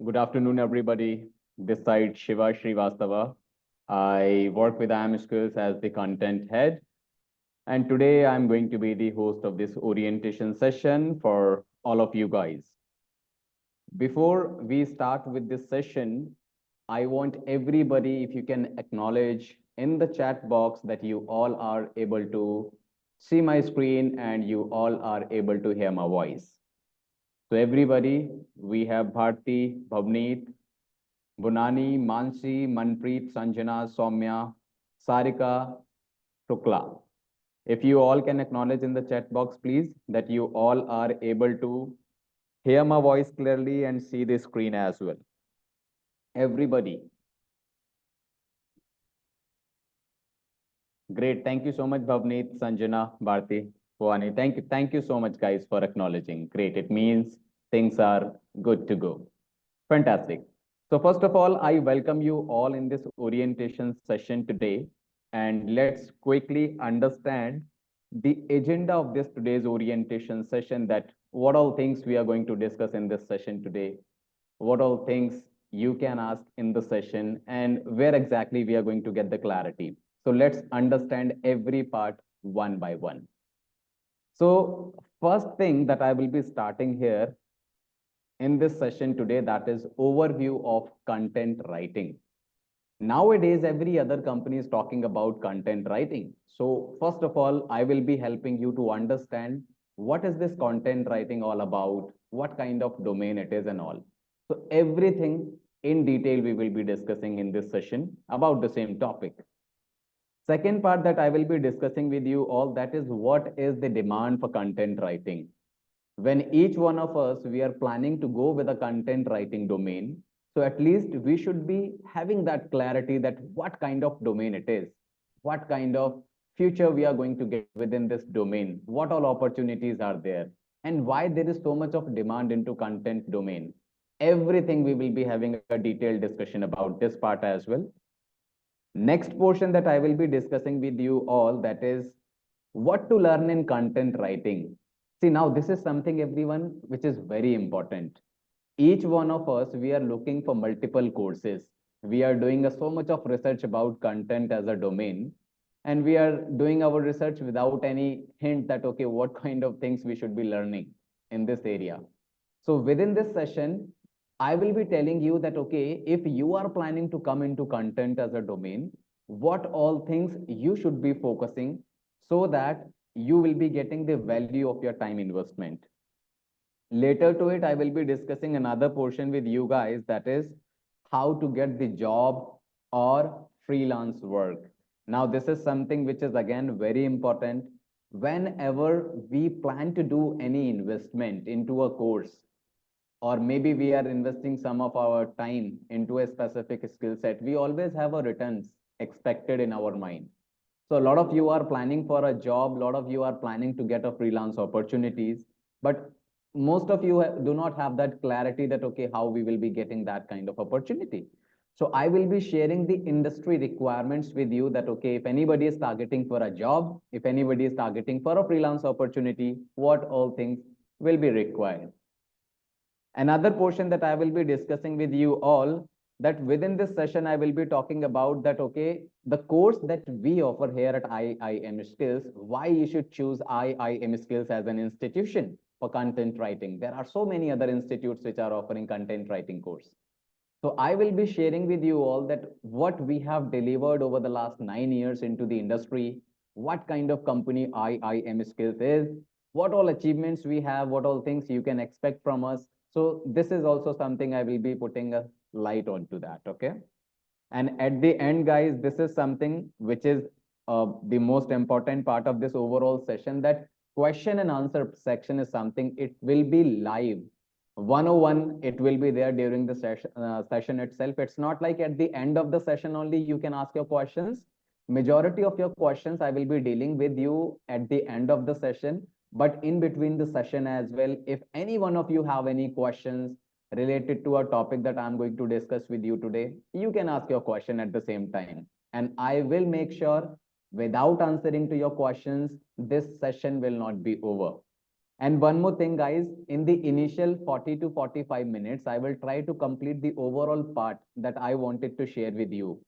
Good afternoon, everybody. This side Shiva Shrivastava. I work with IIM Skills as the content head, and today I'm going to be the host of this orientation session for all of you guys. Before we start with this session, I want everybody, if you can acknowledge in the chat box that you all are able to see my screen and you all are able to hear my voice. So everybody, we have Bharti, Bhavneet, Bunani, Mansi, Manpreet, Sanjana, Soumya, Sarika, Shukla. If you all can acknowledge in the chat box, please, that you all are able to hear my voice clearly and see the screen as well. Everybody. Great. Thank you so much, Bhavneet, Sanjana, Bharti, Bhuani. Thank you. Thank you so much, guys, for acknowledging. Great. It means things are good to go. Fantastic. So first of all, I welcome you all in this orientation session today. And let's quickly understand the agenda of this today's orientation session, that what all things we are going to discuss in this session today, what all things you can ask in the session, and where exactly we are going to get the clarity. So let's understand every part one by one. So first thing that I will be starting here in this session today, that is overview of content writing. Nowadays, every other company is talking about content writing. So first of all, I will be helping you to understand what is this content writing all about, what kind of domain it is and all. So everything in detail we will be discussing in this session about the same topic. Second part that I will be discussing with you all, that is what is the demand for content writing. When each one of us, we are planning to go with a content writing domain, so at least we should be having that clarity that what kind of domain it is, what kind of future we are going to get within this domain, what all opportunities are there, and why there is so much of demand into content domain. Everything we will be having a detailed discussion about this part as well. Next portion that I will be discussing with you all, that is what to learn in content writing. See, now this is something, everyone, which is very important. Each one of us, we are looking for multiple courses. We are doing so much of research about content as a domain, and we are doing our research without any hint that, okay, what kind of things we should be learning in this area. So within this session, I will be telling you that, okay, if you are planning to come into content as a domain, what all things you should be focusing so that you will be getting the value of your time investment. Later to it, I will be discussing another portion with you guys, that is how to get the job or freelance work. Now, this is something which is again very important. Whenever we plan to do any investment into a course, or maybe we are investing some of our time into a specific skill set, we always have a returns expected in our mind. So a lot of you are planning for a job, a lot of you are planning to get a freelance opportunities, but most of you do not have that clarity that, okay, how we will be getting that kind of opportunity. So I will be sharing the industry requirements with you that, okay, if anybody is targeting for a job, if anybody is targeting for a freelance opportunity, what all things will be required. Another portion that I will be discussing with you all, that within this session, I will be talking about that, okay, the course that we offer here at IIM Skills, why you should choose IIM Skills as an institution for content writing. There are so many other institutes which are offering content writing course. So I will be sharing with you all that what we have delivered over the last 9 years into the industry, what kind of company IIM Skills is, what all achievements we have, what all things you can expect from us. So this is also something I will be putting a light onto that, okay? And at the end, guys, this is something which is the most important part of this overall session, that question and answer section is something, it will be live. 101, it will be there during the session itself. It's not like at the end of the session only you can ask your questions. Majority of your questions I will be dealing with you at the end of the session, but in between the session as well, if any one of you have any questions related to a topic that I'm going to discuss with you today, you can ask your question at the same time. And I will make sure without answering to your questions, this session will not be over. And one more thing, guys, in the initial 40 to 45 minutes, I will try to complete the overall part that I wanted to share with you.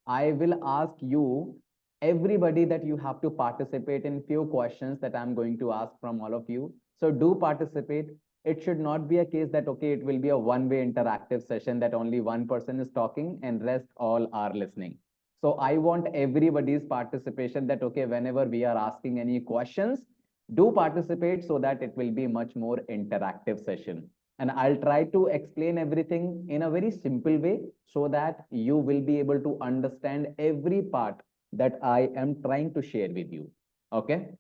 I will ask you, everybody, that you have to participate in few questions that I'm going to ask from all of you. So do participate. It should not be a case that, okay, it will be a one-way interactive session that only one person is talking and rest all are listening. So I want everybody's participation that, okay, whenever we are asking any questions, do participate so that it will be much more interactive session. And I'll try to explain everything in a very simple way so that you will be able to understand every part that I am trying to share with you. Okay.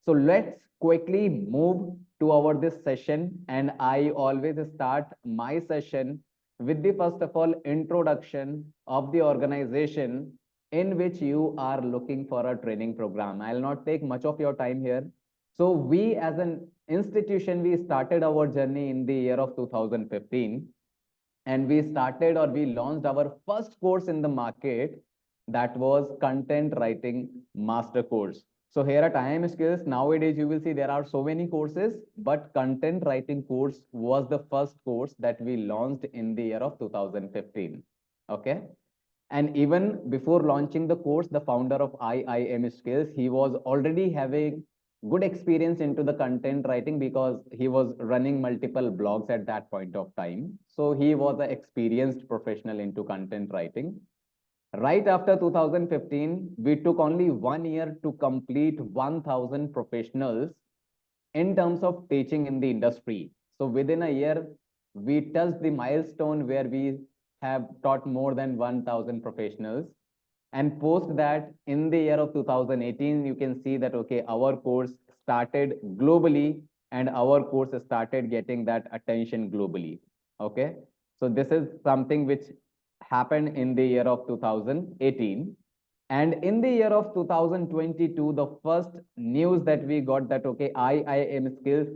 So let's quickly move to our this session. And I always start my session with the first of all introduction of the organization in which you are looking for a training program. I'll not take much of your time here. So we as an institution, we started our journey in the year of 2015, and we started or we launched our first course in the market, that was content writing master course. So here at IIM Skills, nowadays you will see there are so many courses, but content writing course was the first course that we launched in the year of 2015. Okay. And even before launching the course, the founder of IIM Skills, he was already having good experience into the content writing because he was running multiple blogs at that point of time. So he was an experienced professional into content writing. Right after 2015, we took only 1 year to complete 1,000 professionals in terms of teaching in the industry. So within a year, we touched the milestone where we have taught more than 1,000 professionals. And post that, in the year of 2018, you can see that, okay, our course started globally and our course started getting that attention globally. Okay. So this is something which happened in the year of 2018. And in the year of 2022, the first news that we got that, okay, IIM Skills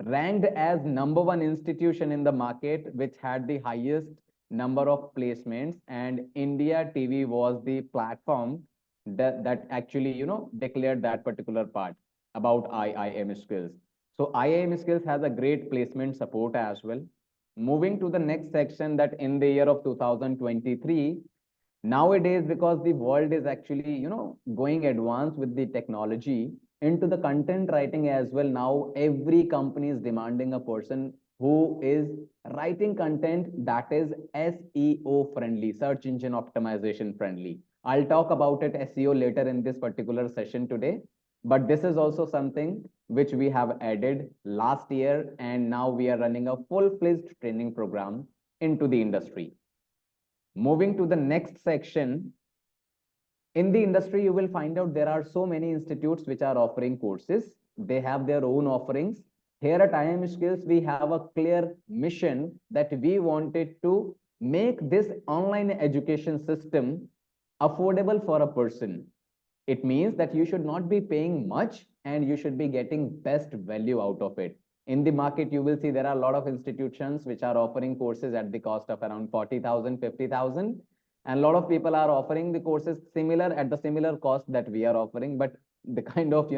ranked as #1 institution in the market, which had the highest number of placements, and India TV was the platform that actually, declared that particular part about IIM Skills. So IIM Skills has a great placement support as well. Moving to the next section, that in the year of 2023, nowadays, because the world is actually, going advanced with the technology into the content writing as well. Now every company is demanding a person who is writing content that is SEO friendly, search engine optimization friendly. I'll talk about it SEO later in this particular session today, but this is also something which we have added last year, and now we are running a full-fledged training program into the industry. Moving to the next section, in the industry, you will find out there are so many institutes which are offering courses. They have their own offerings. Here at IIM Skills, we have a clear mission that we wanted to make this online education system affordable for a person. It means that you should not be paying much and you should be getting best value out of it. In the market, you will see there are a lot of institutions which are offering courses at the cost of around 40,000, 50,000. And a lot of people are offering the courses similar at the similar cost that we are offering. But the kind of,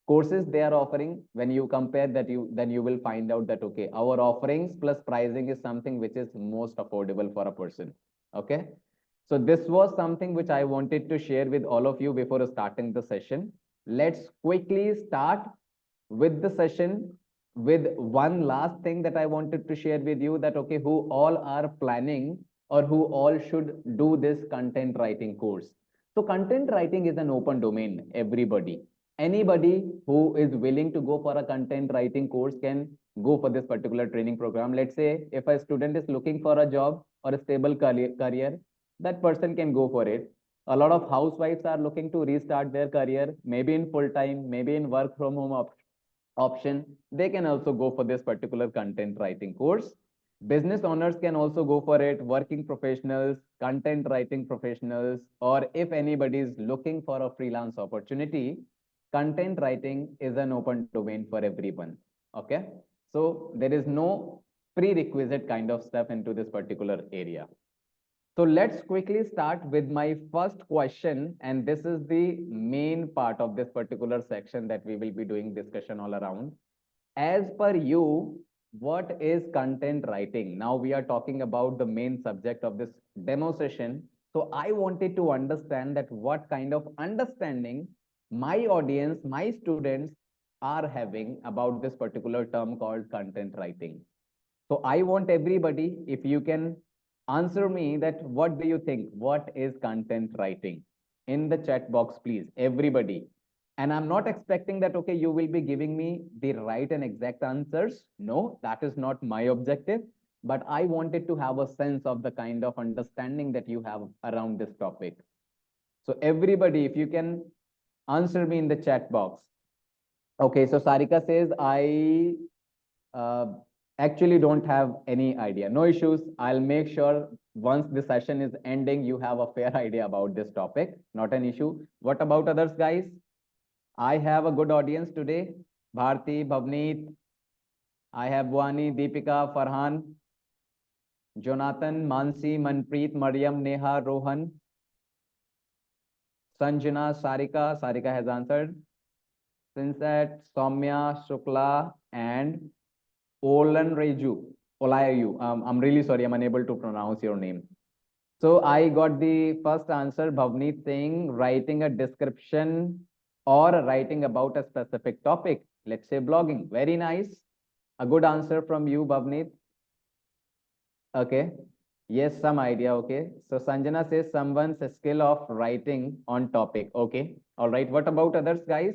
courses they are offering, when you compare that, then you will find out that, okay, our offerings plus pricing is something which is most affordable for a person. Okay. So this was something which I wanted to share with all of you before starting the session. Let's quickly start with the session with one last thing that I wanted to share with you, that, okay, who all are planning or who all should do this content writing course. So content writing is an open domain. Anybody who is willing to go for a content writing course can go for this particular training program. Let's say if a student is looking for a job or a stable career, that person can go for it. A lot of housewives are looking to restart their career, maybe in full time, maybe in work from home option. They can also go for this particular content writing course. Business owners can also go for it, working professionals, content writing professionals, or if anybody is looking for a freelance opportunity, content writing is an open domain for everyone. Okay. So there is no prerequisite kind of stuff into this particular area. So let's quickly start with my first question, and this is the main part of this particular section that we will be doing discussion all around. as per you, what is content writing? Now we are talking about the main subject of this demo session. So I wanted to understand that what kind of understanding my audience, my students are having about this particular term called content writing. So I want everybody, if you can answer me that what do you think? What is content writing? In the chat box, please, everybody. And I'm not expecting that, okay, you will be giving me the right and exact answers. No, that is not my objective. But I wanted to have a sense of the kind of understanding that you have around this topic. So everybody, if you can answer me in the chat box. Okay, so Sarika says, I uh, actually don't have any idea. No issues. I'll make sure once the session is ending, you have a fair idea about this topic. Not an issue. What about others, guys? I have a good audience today. Bharti, Bhavneet, I have Wani, Deepika, Farhan, Jonathan, Mansi, Manpreet, Mariam, Neha, Rohan, Sanjana, Sarika. Sarika has answered. Sinset, Soumya, Shukla, and Olan Reju. Olayu. I'm really sorry, I'm unable to pronounce your name. So I got the first answer, Bhavneet saying writing a description or writing about a specific topic. Let's say blogging. Very nice. A good answer from you, Bhavneet. Okay. Yes, some idea. Okay. So Sanjana says someone's skill of writing on topic. Okay. All right. What about others, guys?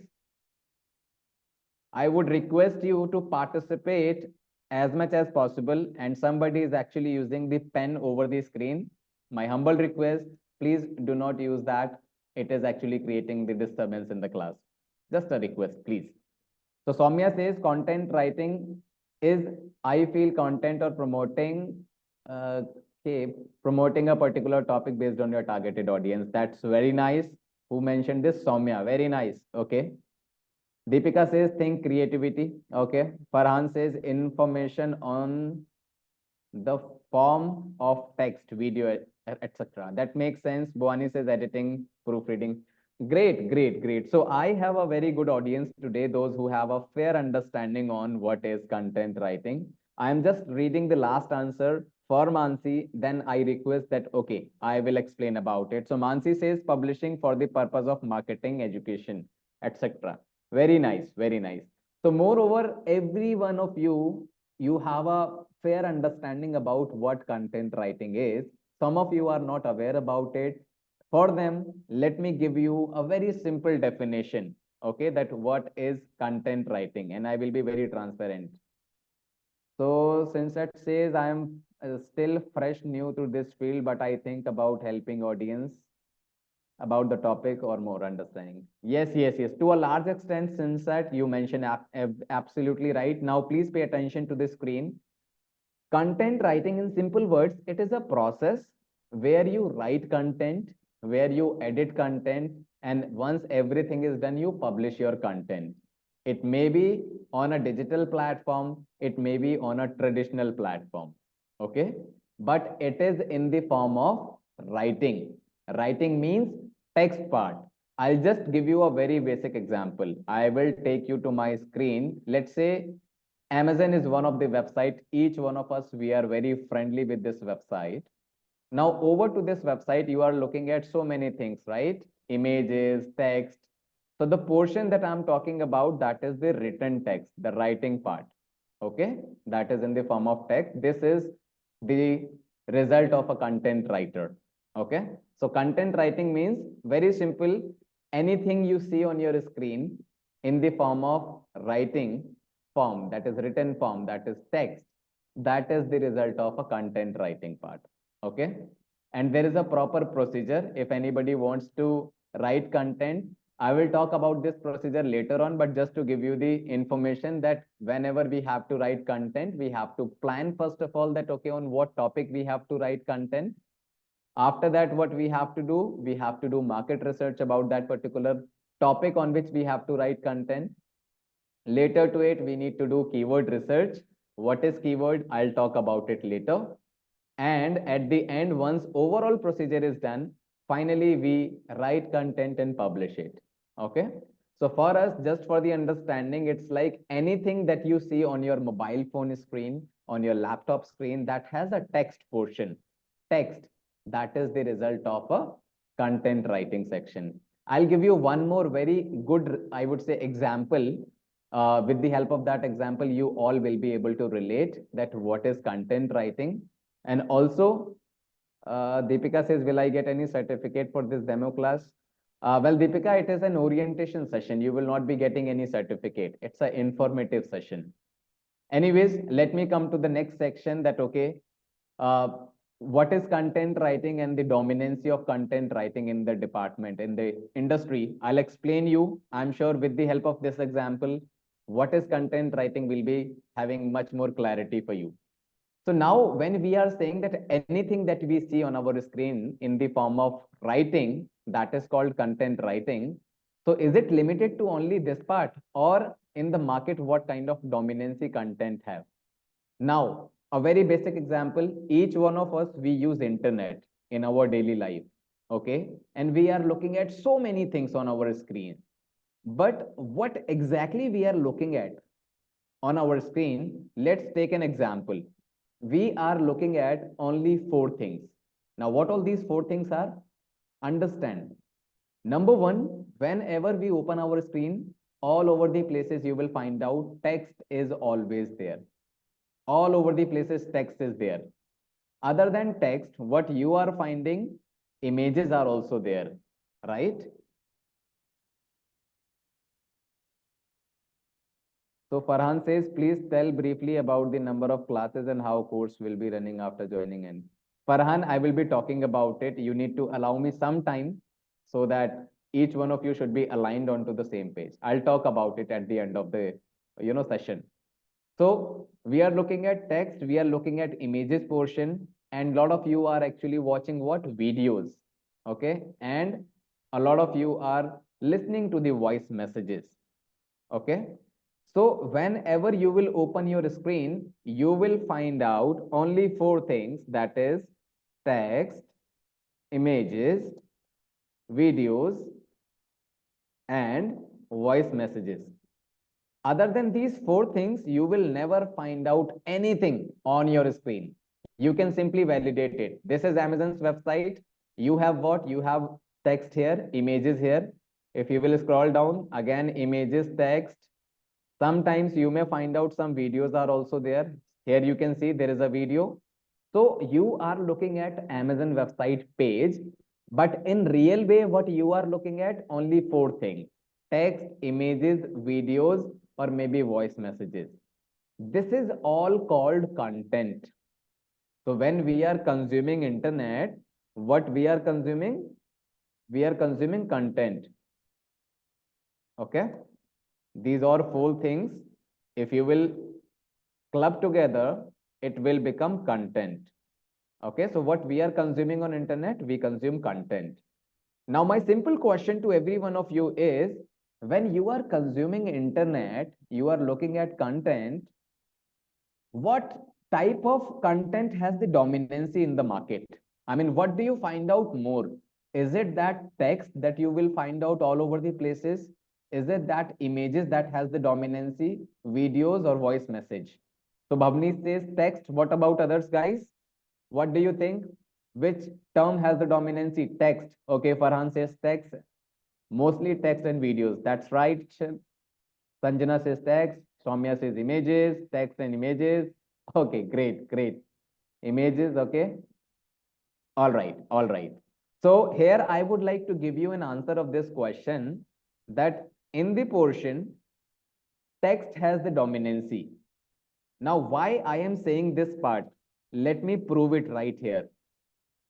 I would request you to participate as much as possible, and somebody is actually using the pen over the screen. My humble request, please do not use that. It is actually creating the disturbance in the class. Just a request, please. So Soumya says content writing is, I feel, content or promoting, okay, promoting a particular topic based on your targeted audience. That's very nice. Who mentioned this? Soumya. Very nice. Okay. Deepika says think creativity. Okay. Farhan says information on the form of text, video, etc. That makes sense. Bhuani says editing, proofreading. Great, great, great. So I have a very good audience today, those who have a fair understanding on what is content writing. I am just reading the last answer for Mansi, then I request that, okay, I will explain about it. So Mansi says publishing for the purpose of marketing, education, etc. Very nice, very nice. So moreover, every one of you have a fair understanding about what content writing is. Some of you are not aware about it. For them, let me give you a very simple definition, okay, that what is content writing, and I will be very transparent. So since that says I am still fresh, new to this field, but I think about helping audience about the topic or more understanding. Yes, yes, yes. To a large extent, since that you mentioned absolutely right. Now, please pay attention to the screen. Content writing, in simple words, it is a process where you write content, where you edit content, and once everything is done, you publish your content. It may be on a digital platform, it may be on a traditional platform. Okay. But it is in the form of writing. Writing means text part. I'll just give you a very basic example. I will take you to my screen. Let's say Amazon is one of the website. Each one of us, we are very friendly with this website. Now over to this website, you are looking at so many things, right? Images, text. So the portion that I'm talking about, that is the written text, the writing part. Okay, that is in the form of text. This is the result of a content writer. Okay, so content writing means very simple. Anything you see on your screen in the form of writing form, that is written form, that is text, that is the result of a content writing part. Okay, and there is a proper procedure. If anybody wants to write content, I will talk about this procedure later on, but just to give you the information that whenever we have to write content, we have to plan first of all that, okay, on what topic we have to write content. After that, what we have to do, we have to do market research about that particular topic on which we have to write content. Later to it, we need to do keyword research. What is keyword? I'll talk about it later. And at the end, once overall procedure is done, finally we write content and publish it. Okay. So for us, just for the understanding, it's like anything that you see on your mobile phone screen, on your laptop screen that has a text portion. Text, that is the result of a content writing section. I'll give you one more very good, I would say, example. With the help of that example, you all will be able to relate that what is content writing. And also, Deepika says, will I get any certificate for this demo class? Well, Deepika, it is an orientation session. You will not be getting any certificate. It's an informative session. Anyways, let me come to the next section that, okay, uh, what is content writing and the dominancy of content writing in the department, in the industry. I'll explain you, I'm sure with the help of this example, what is content writing will be having much more clarity for you. So now when we are saying that anything that we see on our screen in the form of writing, that is called content writing. So is it limited to only this part, or in the market, what kind of dominancy content have? Now, a very basic example, each one of us, we use internet in our daily life, okay? And we are looking at so many things on our screen. But what exactly we are looking at on our screen, let's take an example. We are looking at only four things. Now, what all these four things are? Understand. Number one, whenever we open our screen, all over the places you will find out text is always there. All over the places text is there. Other than text, what you are finding, images are also there, right? So Farhan says, please tell briefly about the number of classes and how course will be running after joining in. Farhan, I will be talking about it. You need to allow me some time so that each one of you should be aligned onto the same page. I'll talk about it at the end of the session. So we are looking at text, we are looking at images portion, and a lot of you are actually watching what? Videos. Okay. And a lot of you are listening to the voice messages. Okay. So whenever you will open your screen, you will find out only four things, that is text, images, videos, and voice messages. Other than these four things, you will never find out anything on your screen. You can simply validate it. This is Amazon's website. You have what? You have text here, images here. If you will scroll down, again, images, text. Sometimes you may find out some videos are also there. Here you can see there is a video. So you are looking at Amazon website page, but in real way, what you are looking at, only four things: text, images, videos, or maybe voice messages. This is all called content. So when we are consuming internet, what we are consuming? We are consuming content. Okay. These are four things. If you will club together, it will become content. Okay. So what we are consuming on internet, we consume content. Now, my simple question to every one of you is, when you are consuming internet, you are looking at content, what type of content has the dominancy in the market? I mean, what do you find out more? Is it that text that you will find out all over the places? Is it that images that has the dominancy, videos, or voice message? So Bhavni says text. What about others, guys? What do you think? Which term has the dominancy? Text. Okay, Farhan says text. Mostly text and videos. That's right. Sanjana says text. Soumya says images, text and images. Okay, great, great. Images, okay. All right, all right. So here I would like to give you an answer of this question, that in the portion, text has the dominancy. Now, why I am saying this part? Let me prove it right here.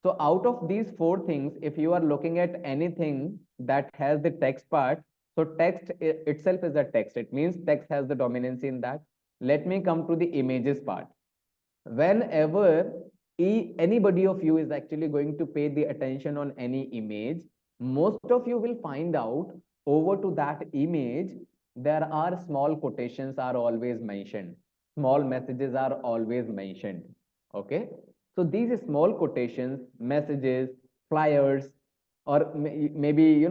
So out of these four things, if you are looking at anything that has the text part, so text itself is a text. It means text has the dominancy in that. Let me come to the images part. Whenever anybody of you is actually going to pay the attention on any image, most of you will find out over to that image, there are small quotations are always mentioned. Small messages are always mentioned. Okay. So these small quotations, messages, flyers, or maybe,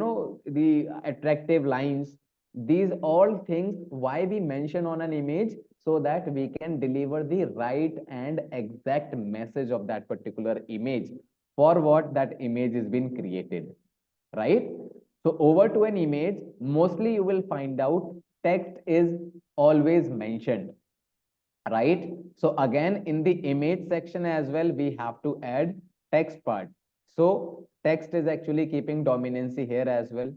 the attractive lines, These all things, why we mention on an image, so that we can deliver the right and exact message of that particular image for what that image is being created, right? So over to an image, mostly you will find out text is always mentioned, right? So again, in the image section as well, we have to add text part. So text is actually keeping dominancy here as well.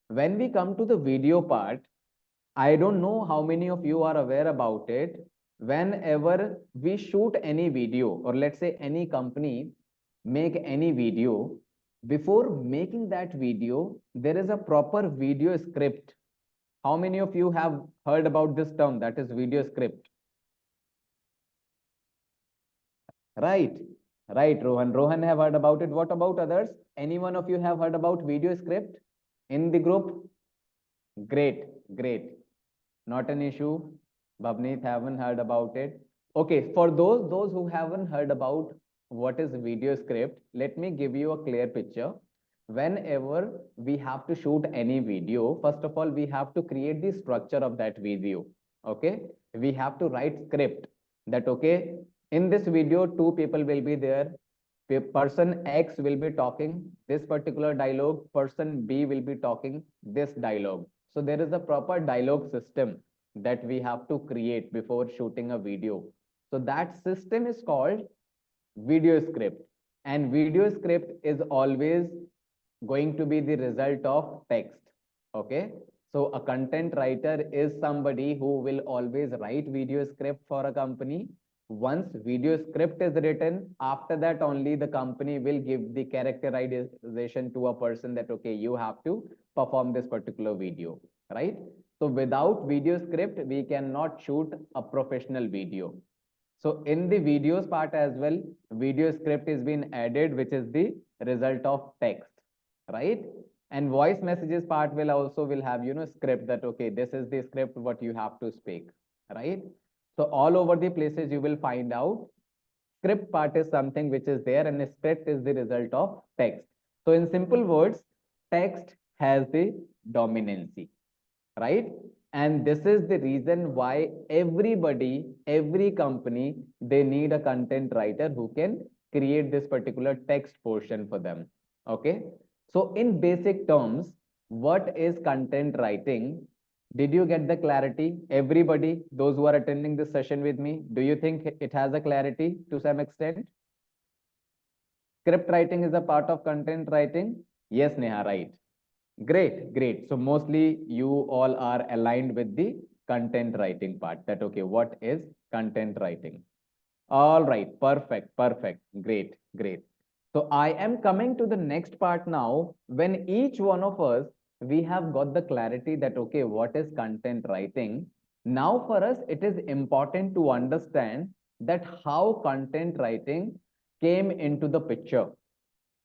When we come to the video part, I don't know how many of you are aware about it. Whenever we shoot any video, or let's say any company make any video, before making that video, there is a proper video script. How many of you have heard about this term, that is video script? Right, right, Rohan. Rohan have heard about it. What about others? Any one of you have heard about video script in the group? Great, great. Not an issue. Bhavneet haven't heard about it. Okay, for those who haven't heard about what is video script, let me give you a clear picture. Whenever we have to shoot any video, first of all, we have to create the structure of that video. Okay, we have to write script that, okay, in this video, two people will be there. Person X will be talking this particular dialogue, person B will be talking this dialogue. So there is a proper dialogue system that we have to create before shooting a video. So that system is called video script, and video script is always going to be the result of text. Okay, so a content writer is somebody who will always write video script for a company. Once video script is written, after that only the company will give the characterization to a person that, okay, you have to perform this particular video, right? So without video script, we cannot shoot a professional video. So in the videos part as well, video script is being added, which is the result of text, right? And voice messages part will also will have, script that, okay, this is the script what you have to speak, right? So all over the places you will find out script part is something which is there, and script is the result of text. So in simple words, text has the dominancy, right? And this is the reason why everybody, every company, they need a content writer who can create this particular text portion for them. Okay. So in basic terms, what is content writing? Did you get the clarity? Everybody, those who are attending this session with me, do you think it has a clarity to some extent? Script writing is a part of content writing? Yes, Neha, right. Great, great. So mostly you all are aligned with the content writing part. That, okay, what is content writing? All right, perfect, perfect. Great, great. So I am coming to the next part now. When each one of us, we have got the clarity that, okay, what is content writing? Now for us, it is important to understand that how content writing came into the picture,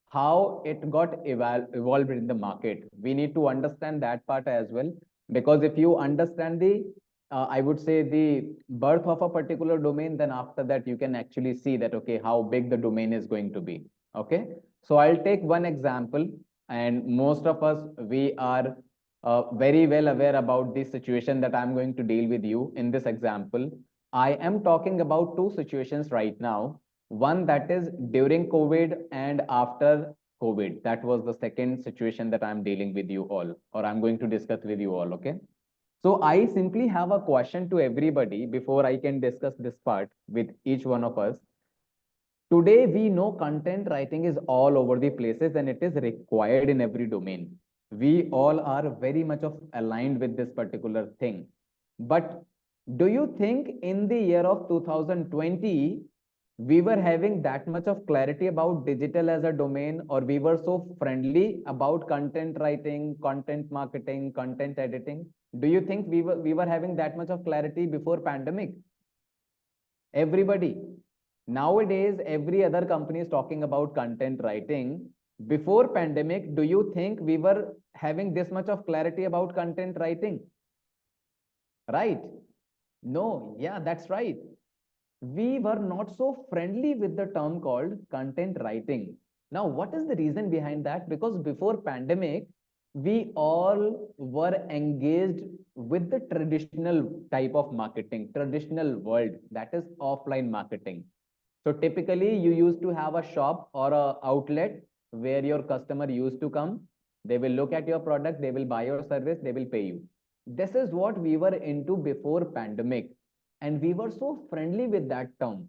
how it got evolved in the market. We need to understand that part as well, because if you understand the, I would say, the birth of a particular domain, then after that you can actually see that, okay, how big the domain is going to be. Okay, so I'll take one example, and most of us, we are very well aware about the situation that I'm going to deal with you in this example. I am talking about two situations right now. One that is during COVID and after COVID. That was the second situation that I'm dealing with you all, or I'm going to discuss with you all. Okay. So I simply have a question to everybody before I can discuss this part with each one of us. Today, we know content writing is all over the places and it is required in every domain. We all are very much of aligned with this particular thing. But do you think in the year of 2020, we were having that much of clarity about digital as a domain, or we were so friendly about content writing, content marketing, content editing? Do you think we were having that much of clarity before pandemic? Everybody. Nowadays, every other company is talking about content writing. Before pandemic, do you think we were having this much of clarity about content writing? Right? No, yeah, that's right. We were not so friendly with the term called content writing. Now, what is the reason behind that? Because before pandemic, we all were engaged with the traditional type of marketing, traditional world, that is offline marketing. So typically you used to have a shop or a outlet where your customer used to come. They will look at your product, they will buy your service, they will pay you. This is what we were into before pandemic. And we were so friendly with that term.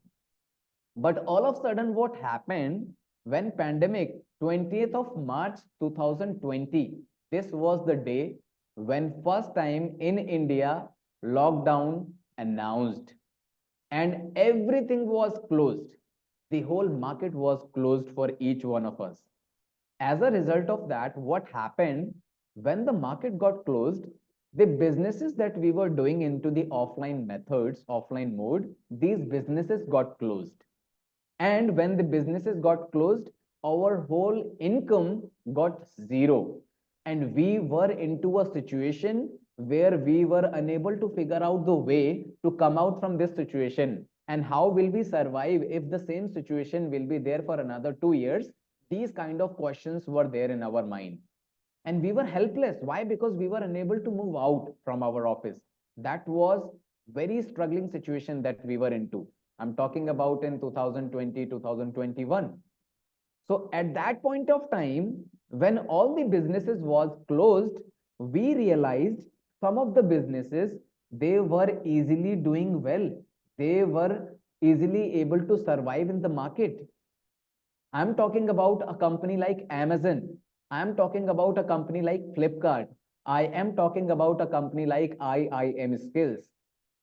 But all of a sudden, what happened when pandemic, 20th of March 2020, this was the day when first time in India, lockdown announced and everything was closed. The whole market was closed for each one of us. As a result of that, what happened when the market got closed, the businesses that we were doing into the offline methods, offline mode, these businesses got closed. And when the businesses got closed, our whole income got zero. And we were into a situation where we were unable to figure out the way to come out from this situation. And how will we survive if the same situation will be there for another 2 years? These kind of questions were there in our mind. And we were helpless. Why? Because we were unable to move out from our office. That was very struggling situation that we were into. I'm talking about in 2020, 2021. So at that point of time, when all the businesses was closed, we realized some of the businesses, they were easily doing well. They were easily able to survive in the market. I'm talking about a company like Amazon. I'm talking about a company like Flipkart. I am talking about a company like IIM Skills.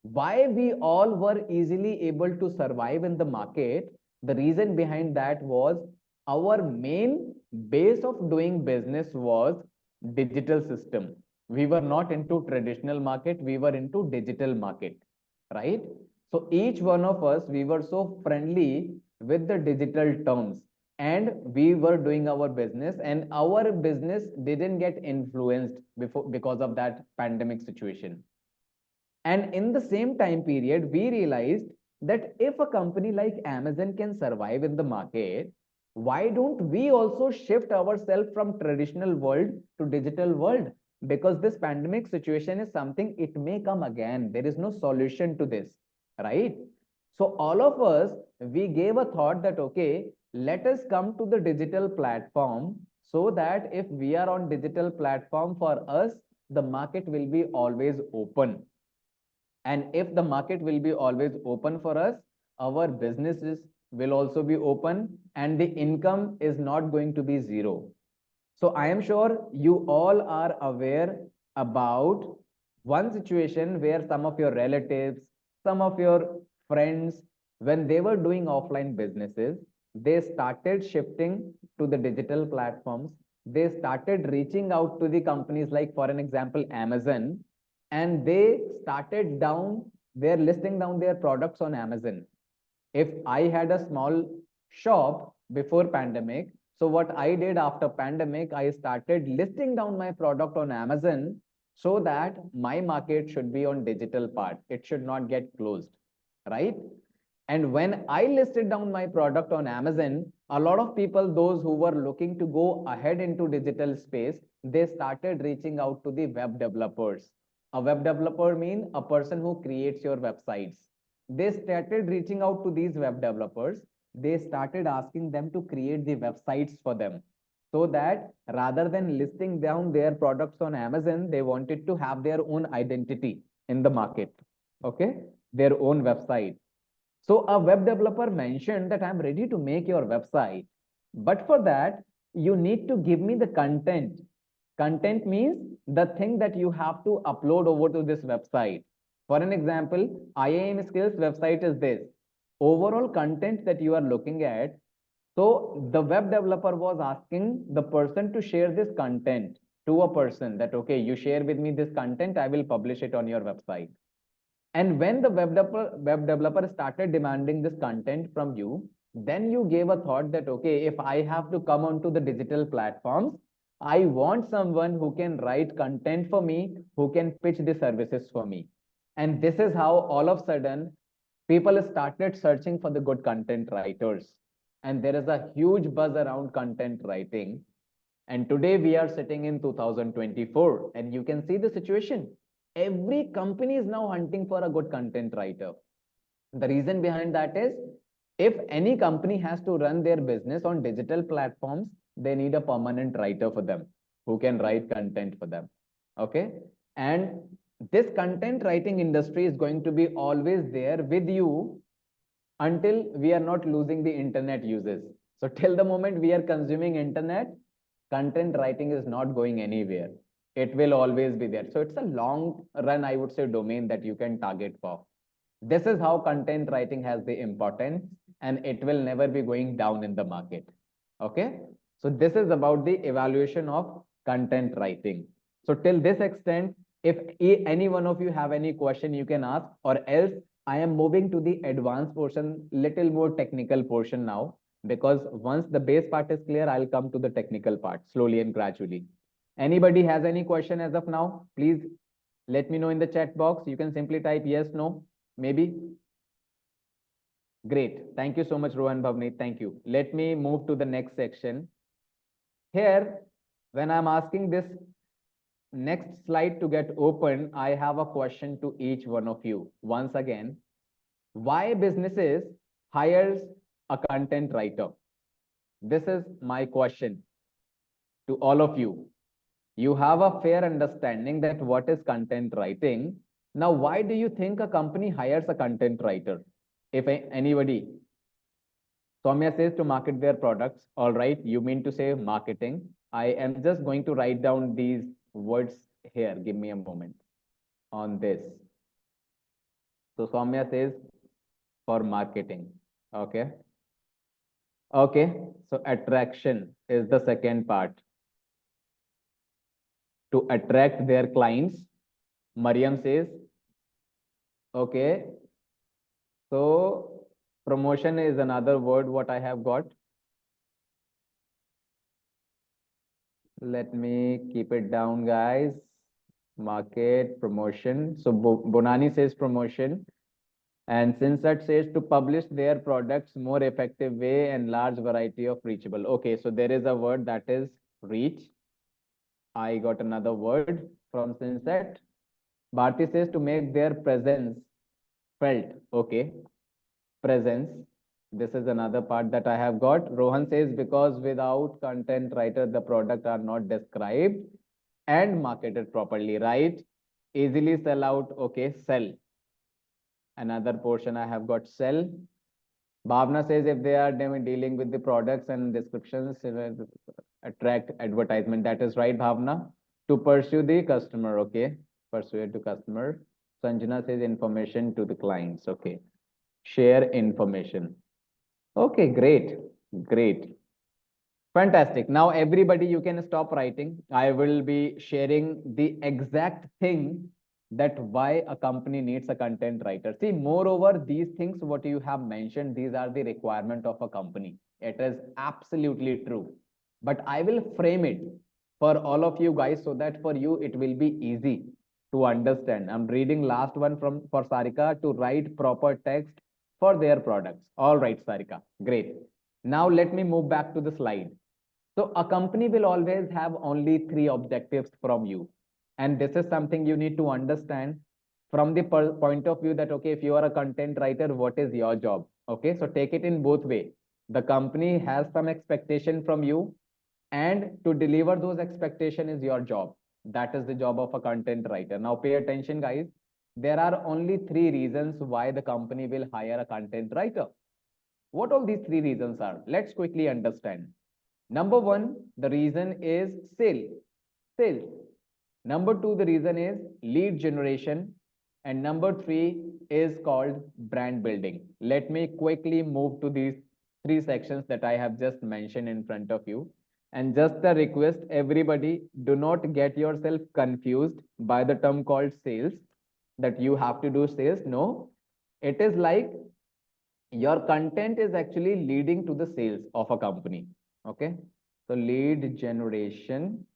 Why we all were easily able to survive in the market? The reason behind that was our main base of doing business was digital system. We were not into traditional market, we were into digital market, right? So each one of us, we were so friendly with the digital terms and we were doing our business and our business didn't get influenced before because of that pandemic situation. And in the same time period, we realized that if a company like Amazon can survive in the market, why don't we also shift ourselves from traditional world to digital world? Because this pandemic situation is something, it may come again. There is no solution to this, right? So all of us, we gave a thought that, okay, let us come to the digital platform so that if we are on digital platform for us, the market will be always open. And if the market will be always open for us, our businesses will also be open and the income is not going to be zero. So I am sure you all are aware about one situation where some of your relatives, some of your friends, when they were doing offline businesses, they started shifting to the digital platforms. They started reaching out to the companies like, for an example, Amazon, and they started down, they're listing down their products on Amazon. If I had a small shop before pandemic, so what I did after pandemic, I started listing down my product on Amazon so that my market should be on digital part. It should not get closed, right? And when I listed down my product on Amazon, a lot of people, those who were looking to go ahead into digital space, they started reaching out to the web developers. A web developer means a person who creates your websites. They started reaching out to these web developers. They started asking them to create the websites for them so that rather than listing down their products on Amazon, they wanted to have their own identity in the market. Okay, their own website. So a web developer mentioned that I'm ready to make your website, but for that, you need to give me the content. Content means the thing that you have to upload over to this website. For an example, IIM Skills website is this. Overall content that you are looking at. So the web developer was asking the person to share this content to a person that, okay, you share with me this content, I will publish it on your website. And when the web developer started demanding this content from you, then you gave a thought that, okay, if I have to come onto the digital platforms, I want someone who can write content for me, who can pitch the services for me. And this is how all of a sudden people started searching for the good content writers. And there is a huge buzz around content writing. And today we are sitting in 2024, and you can see the situation. Every company is now hunting for a good content writer. The reason behind that is, if any company has to run their business on digital platforms, they need a permanent writer for them who can write content for them. Okay. And this content writing industry is going to be always there with you until we are not losing the internet uses. So till the moment we are consuming internet, content writing is not going anywhere. It will always be there. So it's a long run, I would say, domain that you can target for. This is how content writing has the importance, and it will never be going down in the market. Okay. So this is about the evaluation of content writing. So till this extent, if any one of you have any question, you can ask, or else I am moving to the advanced portion, little more technical portion now, because once the base part is clear, I'll come to the technical part slowly and gradually. Anybody has any question as of now? Please let me know in the chat box. You can simply type yes, no, maybe. Great. Thank you so much, Rohan Bhavni. Thank you. Let me move to the next section. Here, when I'm asking this next slide to get open, I have a question to each one of you. Once again, why businesses hires a content writer? This is my question to all of you. You have a fair understanding that what is content writing. Now, why do you think a company hires a content writer? If anybody, Soumya says to market their products. All right, you mean to say marketing. I am just going to write down these words here. Give me a moment on this. So Soumya says for marketing. Okay. Okay. So attraction is the second part. To attract their clients. Mariam says, okay. So promotion is another word what I have got. Let me keep it down, guys. Market, promotion. So Bonani says promotion. And Sinsat says to publish their products more effective way and large variety of reachable. Okay, so there is a word that is reach. I got another word from Sinsat. Bharti says to make their presence felt. Okay, presence. This is another part that I have got. Rohan says because without content writer, the product are not described and marketed properly, right? Easily sell out. Okay, sell. Another portion I have got sell. Bhavna says if they are dealing with the products and descriptions, attract advertisement. That is right, Bhavna. To pursue the customer. Okay, persuade to customer. Sanjana says information to the clients. Okay, share information. Okay, great, great. Fantastic. Now, everybody, you can stop writing. I will be sharing the exact thing that why a company needs a content writer. See, moreover, these things, what you have mentioned, these are the requirement of a company. It is absolutely true. But I will frame it for all of you guys so that for you, it will be easy to understand. I'm reading last one from for Sarika to write proper text for their products. All right, Sarika. Great. Now let me move back to the slide. So a company will always have only three objectives from you. And this is something you need to understand from the point of view that, okay, if you are a content writer, what is your job? Okay, so take it in both way. The company has some expectation from you, and to deliver those expectation is your job. That is the job of a content writer. Now pay attention, guys. There are only three reasons why the company will hire a content writer. What all these three reasons are? Let's quickly understand. Number one, the reason is sales. Number two, the reason is lead generation. And number three is called brand building. Let me quickly move to these three sections that I have just mentioned in front of you. And just a request, everybody, do not get yourself confused by the term called sales, that you have to do sales. No, it is like your content is actually leading to the sales of a company. Okay, so lead generation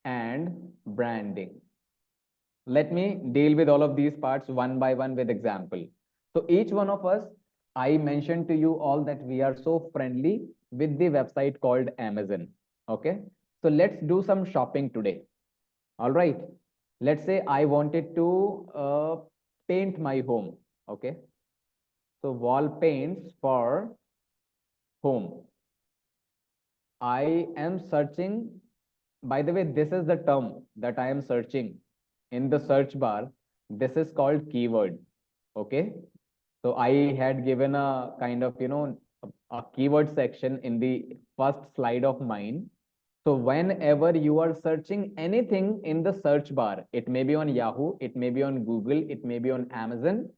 and branding. Let me deal with all of these parts one by one with example. So each one of us, I mentioned to you all that we are so friendly with the website called Amazon. Okay, So let's do some shopping today. All right. Let's say I wanted to paint my home. Okay. So wall paints for home. I am searching. By the way, this is the term that I am searching in the search bar. This is called keyword. Okay. So I had given a kind of, a keyword section in the first slide of mine. So whenever you are searching anything in the search bar, it may be on Yahoo, it may be on Google, it may be on Amazon.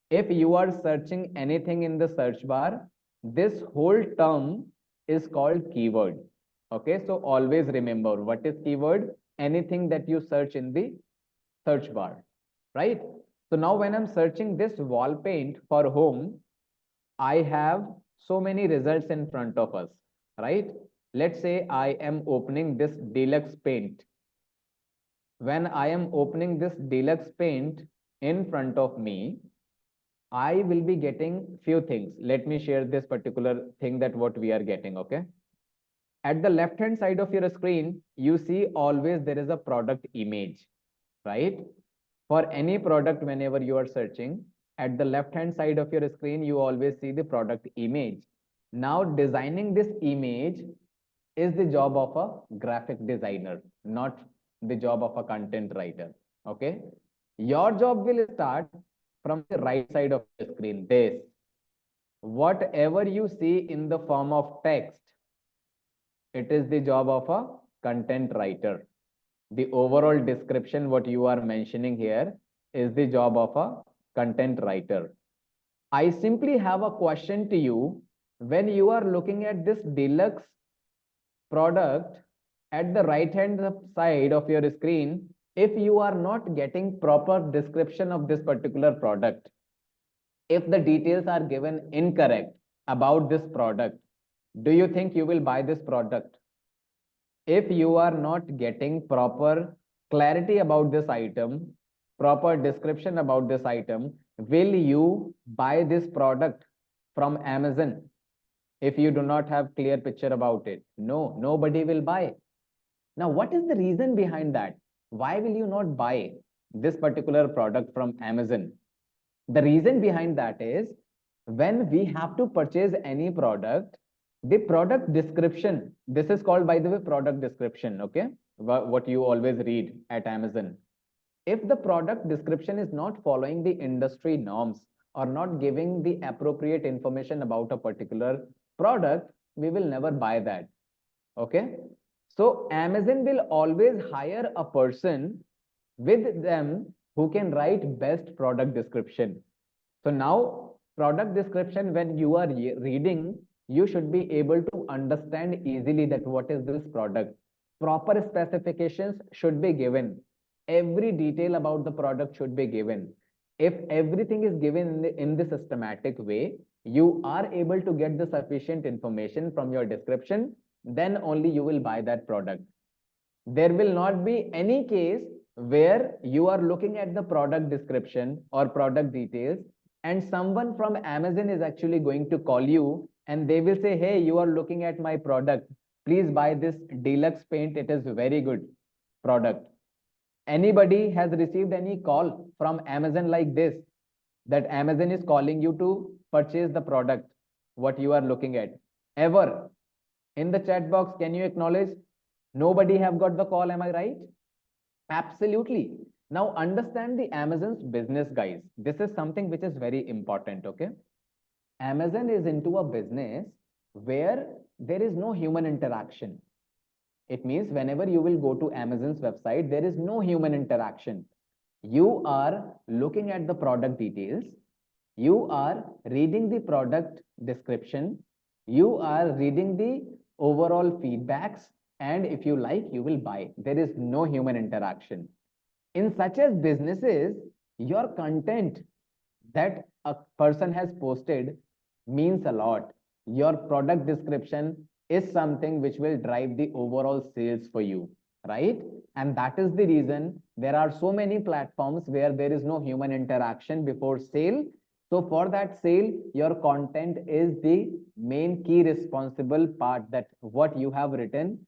If you are searching anything in the search bar, this whole term is called keyword. Okay, so always remember what is keyword? Anything that you search in the search bar, right? So now when I'm searching this wall paint for home, I have so many results in front of us, right? Let's say I am opening this deluxe paint. When I am opening this deluxe paint in front of me, I will be getting few things. Let me share this particular thing that what we are getting, okay? At the left hand side of your screen, you see always there is a product image, right? For any product, whenever you are searching, at the left hand side of your screen, you always see the product image. Now, designing this image is the job of a graphic designer, not the job of a content writer. Okay. Your job will start from the right side of the screen. This, whatever you see in the form of text, it is the job of a content writer. The overall description, what you are mentioning here, is the job of a content writer. I simply have a question to you. When you are looking at this deluxe product at the right hand side of your screen, if you are not getting proper description of this particular product, if the details are given incorrect about this product, do you think you will buy this product? If you are not getting proper clarity about this item, proper description about this item, will you buy this product from Amazon if you do not have clear picture about it? No, nobody will buy. Now, what is the reason behind that? Why will you not buy this particular product from Amazon? The reason behind that is when we have to purchase any product, the product description, this is called, by the way, product description, okay? What you always read at Amazon. If the product description is not following the industry norms or not giving the appropriate information about a particular product, we will never buy that, okay? So Amazon will always hire a person with them who can write best product description. So now product description, when you are reading, you should be able to understand easily that what is this product. Proper specifications should be given. Every detail about the product should be given. If everything is given in the systematic way, you are able to get the sufficient information from your description, then only you will buy that product. There will not be any case where you are looking at the product description or product details and someone from Amazon is actually going to call you and they will say, hey, you are looking at my product. Please buy this deluxe paint. It is very good product. Anybody has received any call from Amazon like this, that Amazon is calling you to purchase the product, what you are looking at? Ever? In the chat box, can you acknowledge? Nobody have got the call, am I right? Absolutely. Now understand the Amazon's business, guys. This is something which is very important, okay? Amazon is into a business where there is no human interaction. It means whenever you will go to Amazon's website, there is no human interaction. You are looking at the product details. You are reading the product description. You are reading the overall feedbacks. And if you like, you will buy. There is no human interaction. In such as businesses, your content that a person has posted means a lot. Your product description is something which will drive the overall sales for you, right? And that is the reason there are so many platforms where there is no human interaction before sale. So for that sale, your content is the main key responsible part, that what you have written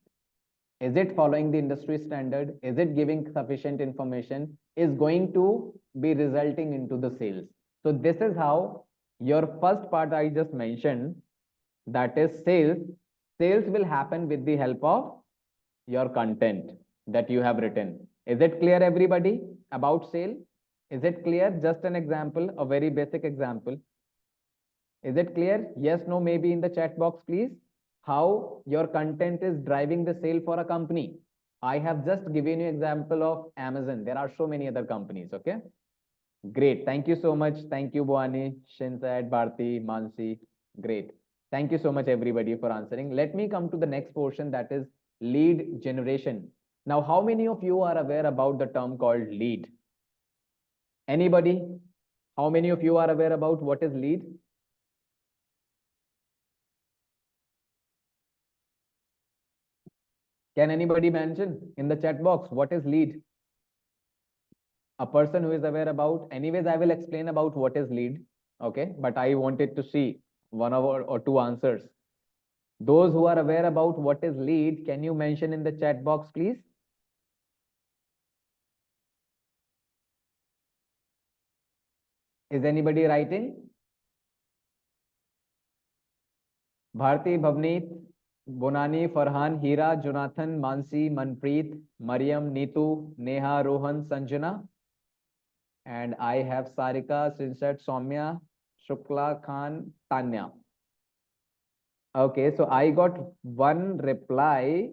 Is it following the industry standard? Is it giving sufficient information? Is going to be resulting into the sales. So this is how your first part I just mentioned, that is sales. Sales will happen with the help of your content that you have written. Is it clear, everybody, about sale? Is it clear? Just an example, a very basic example. Is it clear? Yes, no, maybe in the chat box, please. How your content is driving the sale for a company. I have just given you example of Amazon. There are so many other companies, okay? Great. Thank you so much. Thank you, Bhuani, Shinsad, Bharti, Mansi. Great. Thank you so much, everybody, for answering. Let me come to the next portion, that is lead generation. Now, how many of you are aware about the term called lead? Anybody? How many of you are aware about what is lead? Can anybody mention in the chat box what is lead? A person who is aware about. Anyways, I will explain about what is lead. Okay, but I wanted to see one or two answers. Those who are aware about what is lead, can you mention in the chat box, please? Is anybody writing? Bharti, Bhavneet, Bonani, Farhan, Hira, Jonathan, Mansi, Manpreet, Mariam, Neetu, Neha, Rohan, Sanjana. And I have Sarika, Sinset, Soumya, Shukla, Khan, Tanya. Okay, so I got one reply.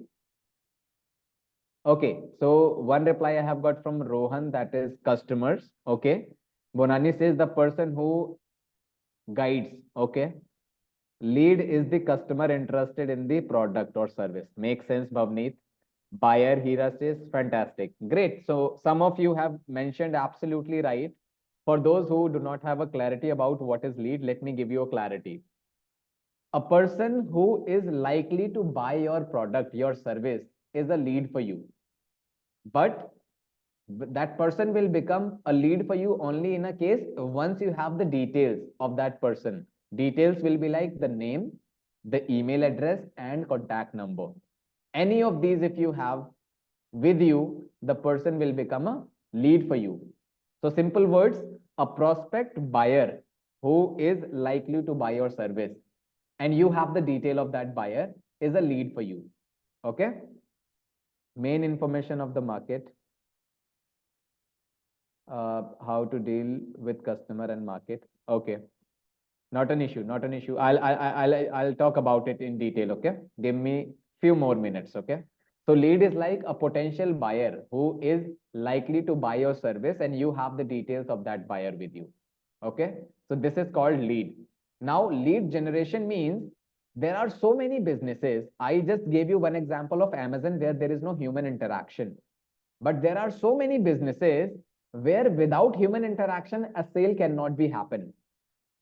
Okay, so one reply I have got from Rohan, that is customers. Okay, Bonani says the person who guides. Okay, lead is the customer interested in the product or service. Makes sense, Bhavneet. Buyer, Hira says fantastic. Great. So some of you have mentioned absolutely right. For those who do not have a clarity about what is lead, let me give you a clarity. A person who is likely to buy your product, your service, is a lead for you. But that person will become a lead for you only in a case once you have the details of that person. Details will be like the name, the email address, and contact number. Any of these, if you have with you, the person will become a lead for you. So, simple words, a prospect buyer who is likely to buy your service and you have the detail of that buyer is a lead for you. Okay. Main information of the market, how to deal with customer and market. Okay. Not an issue, not an issue. I'll talk about it in detail. Okay. Give me few more minutes. Okay. So lead is like a potential buyer who is likely to buy your service and you have the details of that buyer with you. Okay. So this is called lead. Now lead generation means there are so many businesses. I just gave you one example of Amazon where there is no human interaction. But there are so many businesses where without human interaction, a sale cannot be happen.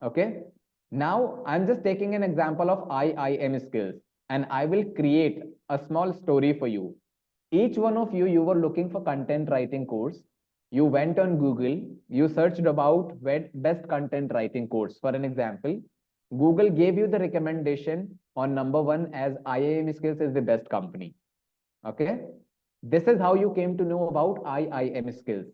Okay. Now I'm just taking an example of IIM skills and I will create a small story for you. Each one of you were looking for content writing course. You went on Google, you searched about best content writing course. For an example, Google gave you the recommendation on number one as IIM skills is the best company. Okay. This is how you came to know about IIM skills.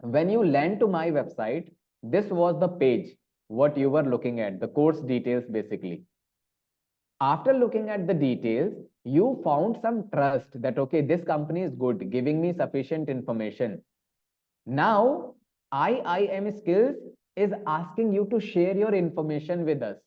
When you land to my website, this was the page, what you were looking at, the course details basically. After looking at the details, you found some trust that, okay, this company is good, giving me sufficient information. Now, IIM Skills is asking you to share your information with us.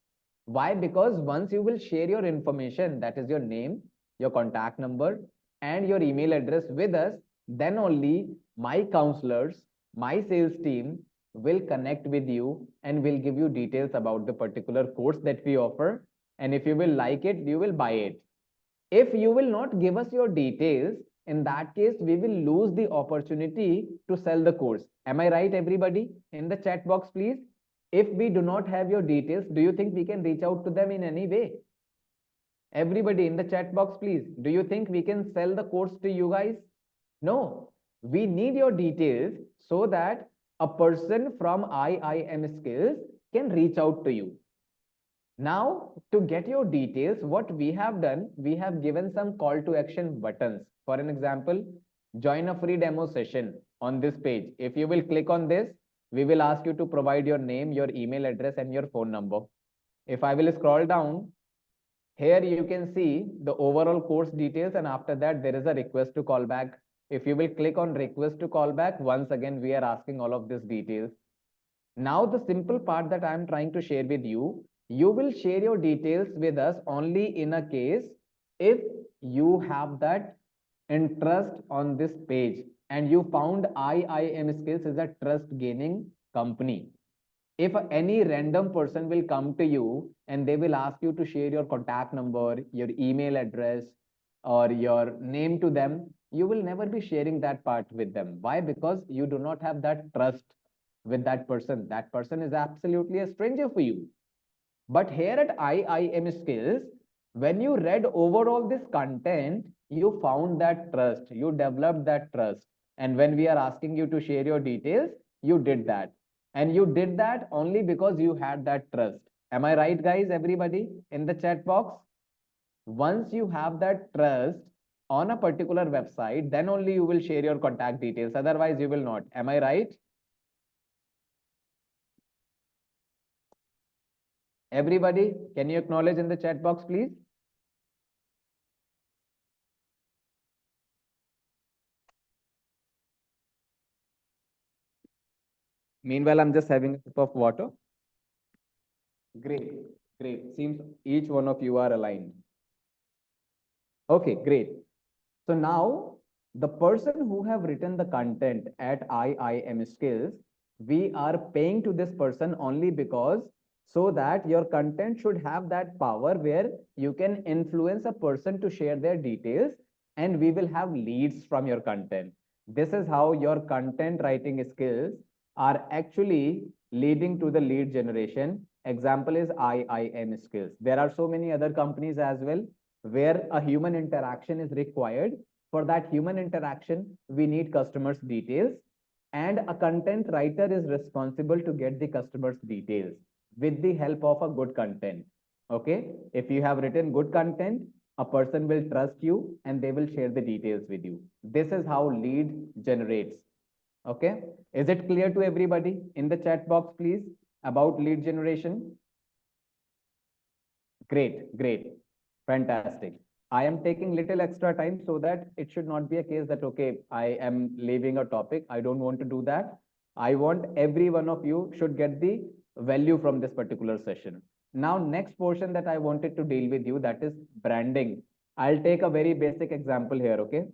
Why? Because once you will share your information, that is your name, your contact number, and your email address with us, then only my counselors, my sales team will connect with you and will give you details about the particular course that we offer. And if you will like it, you will buy it. If you will not give us your details, in that case, we will lose the opportunity to sell the course. Am I right, everybody? In the chat box, please. If we do not have your details, do you think we can reach out to them in any way? Everybody in the chat box, please. Do you think we can sell the course to you guys? No. We need your details so that a person from IIM Skills can reach out to you. Now, to get your details, what we have done, we have given some call to action buttons. For an example, join a free demo session on this page. If you will click on this, we will ask you to provide your name, your email address, and your phone number. If I will scroll down, here you can see the overall course details, and after that, there is a request to call back. If you will click on request to call back, once again, we are asking all of these details. Now, the simple part that I am trying to share with you, you will share your details with us only in a case if you have that interest on this page and you found IIM Skills is a trust gaining company. If any random person will come to you and they will ask you to share your contact number, your email address, or your name to them, you will never be sharing that part with them. Why? Because you do not have that trust with that person. That person is absolutely a stranger for you. But here at IIM Skills, when you read overall this content, you found that trust, you developed that trust. And when we are asking you to share your details, you did that. And you did that only because you had that trust. Am I right, guys? Everybody in the chat box? Once you have that trust on a particular website, then only you will share your contact details. Otherwise, you will not. Am I right? Everybody, can you acknowledge in the chat box, please? Meanwhile, I'm just having a sip of water. Great, great. Seems each one of you are aligned. Okay, great. So now the person who have written the content at IIM Skills, we are paying to this person only because so that your content should have that power where you can influence a person to share their details and we will have leads from your content. This is how your content writing skills are actually leading to the lead generation. Example is IIM Skills. There are so many other companies as well where a human interaction is required. For that human interaction, we need customers' details, and a content writer is responsible to get the customers' details with the help of a good content. Okay, if you have written good content, a person will trust you and they will share the details with you. This is how lead generates. Okay, is it clear to everybody in the chat box, please, about lead generation? Great, great. Fantastic. I am taking little extra time so that it should not be a case that, okay, I am leaving a topic. I don't want to do that. I want every one of you should get the value from this particular session. Now, next portion that I wanted to deal with you, that is branding. I'll take a very basic example here, okay?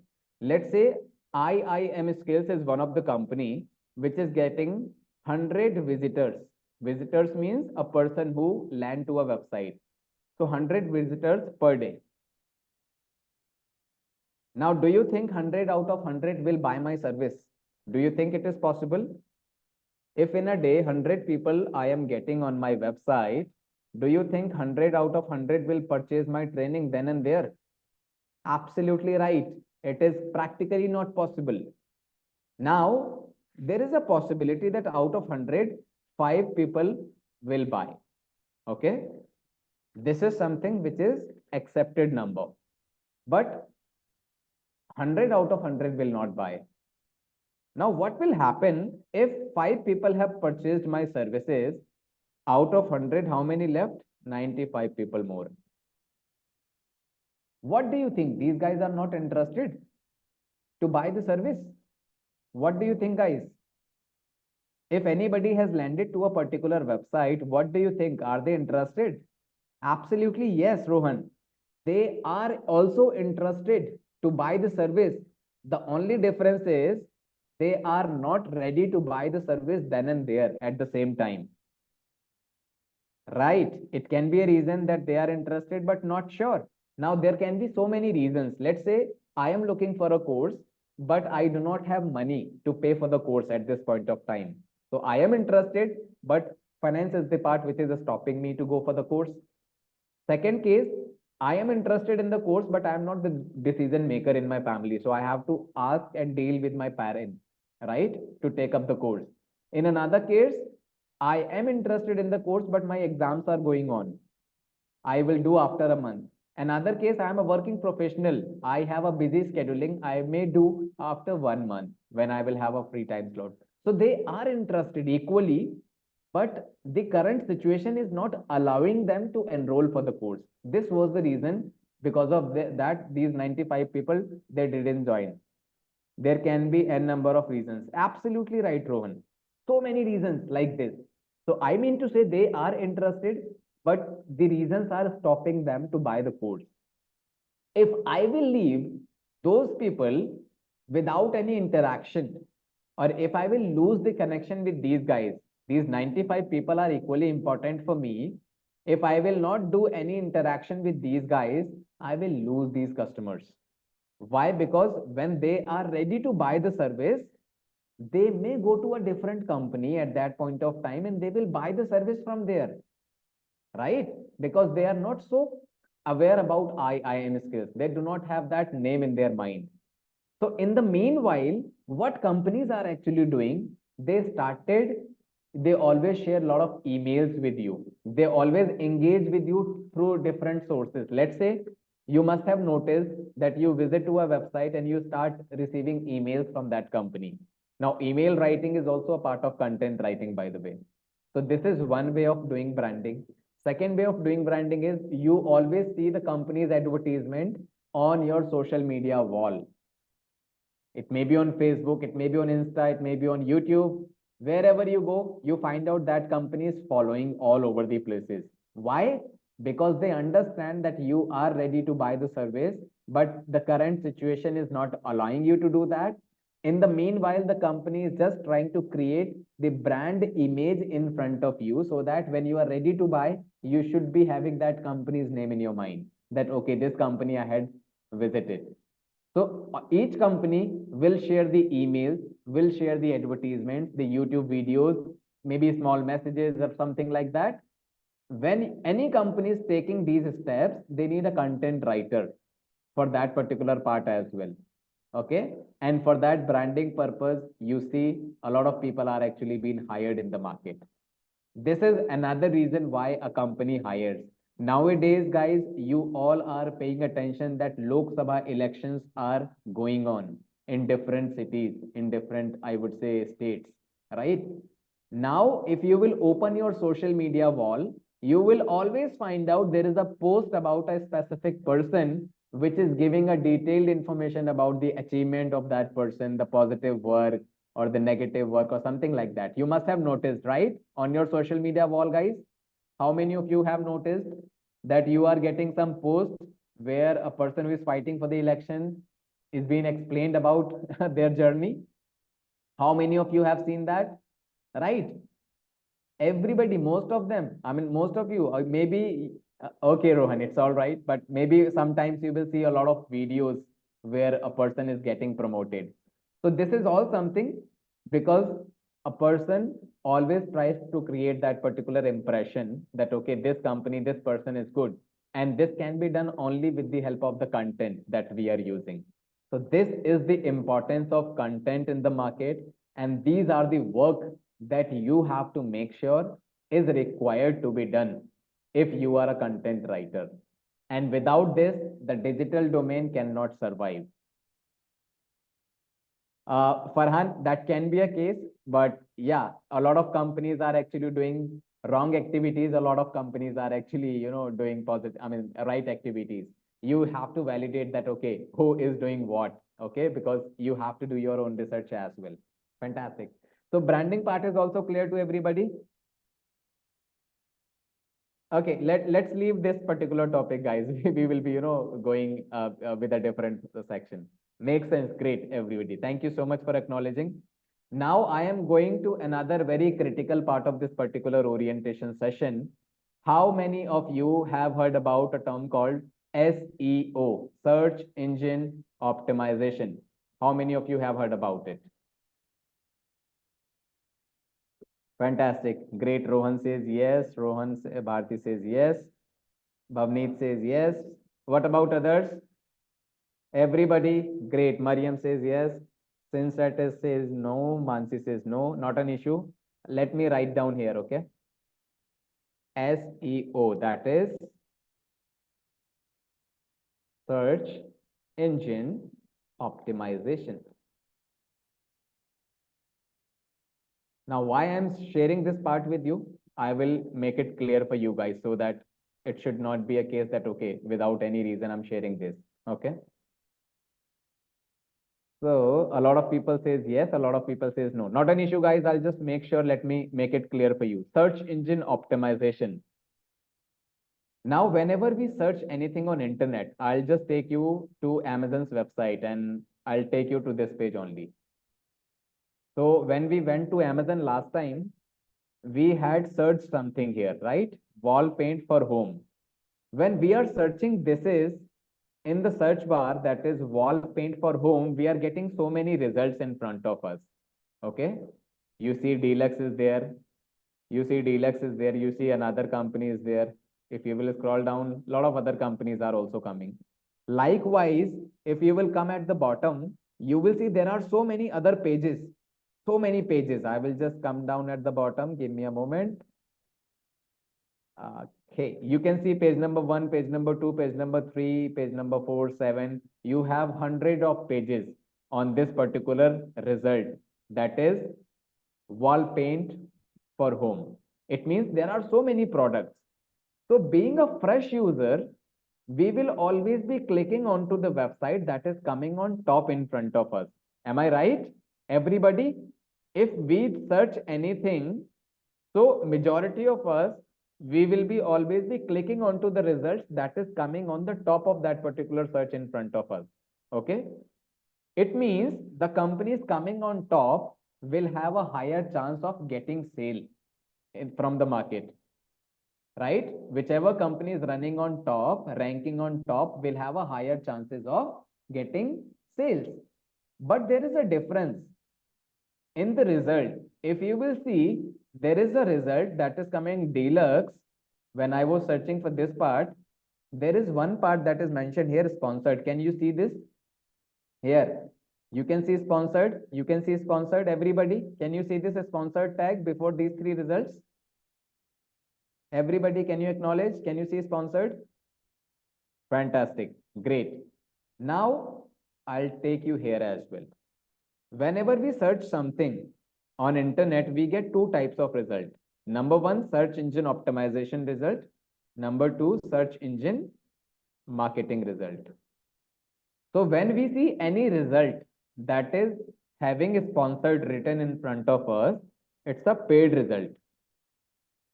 Let's say IIM Skills is one of the company which is getting 100 visitors. Visitors means a person who land to a website. So 100 visitors per day. Now, do you think 100 out of 100 will buy my service? Do you think it is possible? If in a day 100 people I am getting on my website, do you think 100 out of 100 will purchase my training then and there? Absolutely right. It is practically not possible. Now, there is a possibility that out of 100, 5 people will buy. Okay. This is something which is accepted number. But 100 out of 100 will not buy. Now, what will happen if 5 people have purchased my services? Out of 100, how many left? 95 people more. What do you think? These guys are not interested to buy the service. What do you think, guys? If anybody has landed to a particular website, what do you think? Are they interested? Absolutely, yes, Rohan. They are also interested to buy the service. The only difference is they are not ready to buy the service then and there at the same time. Right. It can be a reason that they are interested but not sure. Now, there can be so many reasons. Let's say I am looking for a course, but I do not have money to pay for the course at this point of time. So I am interested, but finance is the part which is stopping me to go for the course. Second case, I am interested in the course, but I am not the decision maker in my family. So I have to ask and deal with my parents, right, to take up the course. In another case, I am interested in the course, but my exams are going on. I will do after a month. Another case, I am a working professional. I have a busy scheduling. I may do after 1 month when I will have a free time slot. So they are interested equally, but the current situation is not allowing them to enroll for the course. This was the reason because of that these 95 people, they didn't join. There can be n number of reasons. Absolutely right, Rohan. So many reasons like this. So I mean to say they are interested, but the reasons are stopping them to buy the course. If I will leave those people without any interaction, or if I will lose the connection with these guys, these 95 people are equally important for me. If I will not do any interaction with these guys, I will lose these customers. Why? Because when they are ready to buy the service, they may go to a different company at that point of time and they will buy the service from there, right? Because they are not so aware about IIM skills. They do not have that name in their mind. So in the meanwhile, what companies are actually doing, they always share a lot of emails with you. They always engage with you through different sources. Let's say you must have noticed that you visit to a website and you start receiving emails from that company. Now, email writing is also a part of content writing, by the way. So this is one way of doing branding. Second way of doing branding is you always see the company's advertisement on your social media wall. It may be on Facebook, it may be on Insta, it may be on YouTube. Wherever you go, you find out that company is following all over the places. Why? Because they understand that you are ready to buy the service, but the current situation is not allowing you to do that. In the meanwhile, the company is just trying to create the brand image in front of you so that when you are ready to buy, you should be having that company's name in your mind. That, okay, this company I had visited. So each company will share the emails, will share the advertisements, the YouTube videos, maybe small messages or something like that. When any company is taking these steps, they need a content writer for that particular part as well. Okay. And for that branding purpose, you see a lot of people are actually being hired in the market. This is another reason why a company hires. Nowadays, guys, you all are paying attention that Lok Sabha elections are going on in different cities, in different, I would say, states, right? Now, if you will open your social media wall, you will always find out there is a post about a specific person which is giving a detailed information about the achievement of that person, the positive work, or the negative work or something like that. You must have noticed, right? On your social media wall, guys, how many of you have noticed that you are getting some posts where a person who is fighting for the election is being explained about their journey? How many of you have seen that? Right? Everybody, most of them, I mean, most of you, maybe, okay, Rohan, it's all right, but maybe sometimes you will see a lot of videos where a person is getting promoted. So this is all something because a person always tries to create that particular impression that, okay, this company, this person is good. And this can be done only with the help of the content that we are using. So this is the importance of content in the market. And these are the work that you have to make sure is required to be done if you are a content writer. And without this, the digital domain cannot survive. Farhan, that can be a case, but yeah, a lot of companies are actually doing wrong activities. A lot of companies are actually, doing positive, I mean, right activities. You have to validate that, okay, who is doing what, okay, because you have to do your own research as well. Fantastic. So branding part is also clear to everybody. Okay, let's leave this particular topic, guys. We will be, going with a different section. Makes sense. Great, everybody. Thank you so much for acknowledging. Now I am going to another very critical part of this particular orientation session. How many of you have heard about a term called SEO, Search Engine Optimization? How many of you have heard about it? Fantastic. Great. Rohan says yes. Bharti says yes. Bhavneet says yes. What about others? Everybody? Great. Mariam says yes. Sinsatus says no. Mansi says no. Not an issue. Let me write down here, okay? SEO, that is search engine optimization. Now, why I'm sharing this part with you, I will make it clear for you guys so that it should not be a case that, okay, without any reason, I'm sharing this. Okay. So a lot of people says yes, a lot of people says no. Not an issue, guys. I'll just make sure, let me make it clear for you. Search engine optimization. Now, whenever we search anything on internet, I'll just take you to Amazon's website and I'll take you to this page only. So when we went to Amazon last time, we had searched something here, right? Wall paint for home. When we are searching, this is in the search bar, that is wall paint for home, we are getting so many results in front of us. Okay. You see Deluxe is there. You see Deluxe is there. You see another company is there. If you will scroll down, a lot of other companies are also coming. Likewise, if you will come at the bottom, you will see there are so many other pages. So many pages. I will just come down at the bottom. Give me a moment. Okay, you can see page number 1, page number 2, page number 3, page number 4, 7. You have 100 of pages on this particular result. That is wall paint for home. It means there are so many products. So being a fresh user, we will always be clicking onto the website that is coming on top in front of us. Am I right? Everybody, if we search anything, so majority of us, we will be always be clicking onto the results that is coming on the top of that particular search in front of us. Okay. It means the companies coming on top will have a higher chance of getting sale from the market, right? Whichever company is running on top, ranking on top, will have a higher chances of getting sales. But there is a difference in the result. If you will see, there is a result that is coming Deluxe. When I was searching for this part, there is one part that is mentioned here, sponsored. Can you see this? Here, you can see sponsored. You can see sponsored, everybody. Can you see this sponsored tag before these three results? Everybody, can you acknowledge? Can you see sponsored? Fantastic. Great. Now, I'll take you here as well. Whenever we search something on internet, we get two types of result. Number one, search engine optimization result. Number two, search engine marketing result. So when we see any result that is having a sponsored written in front of us, it's a paid result.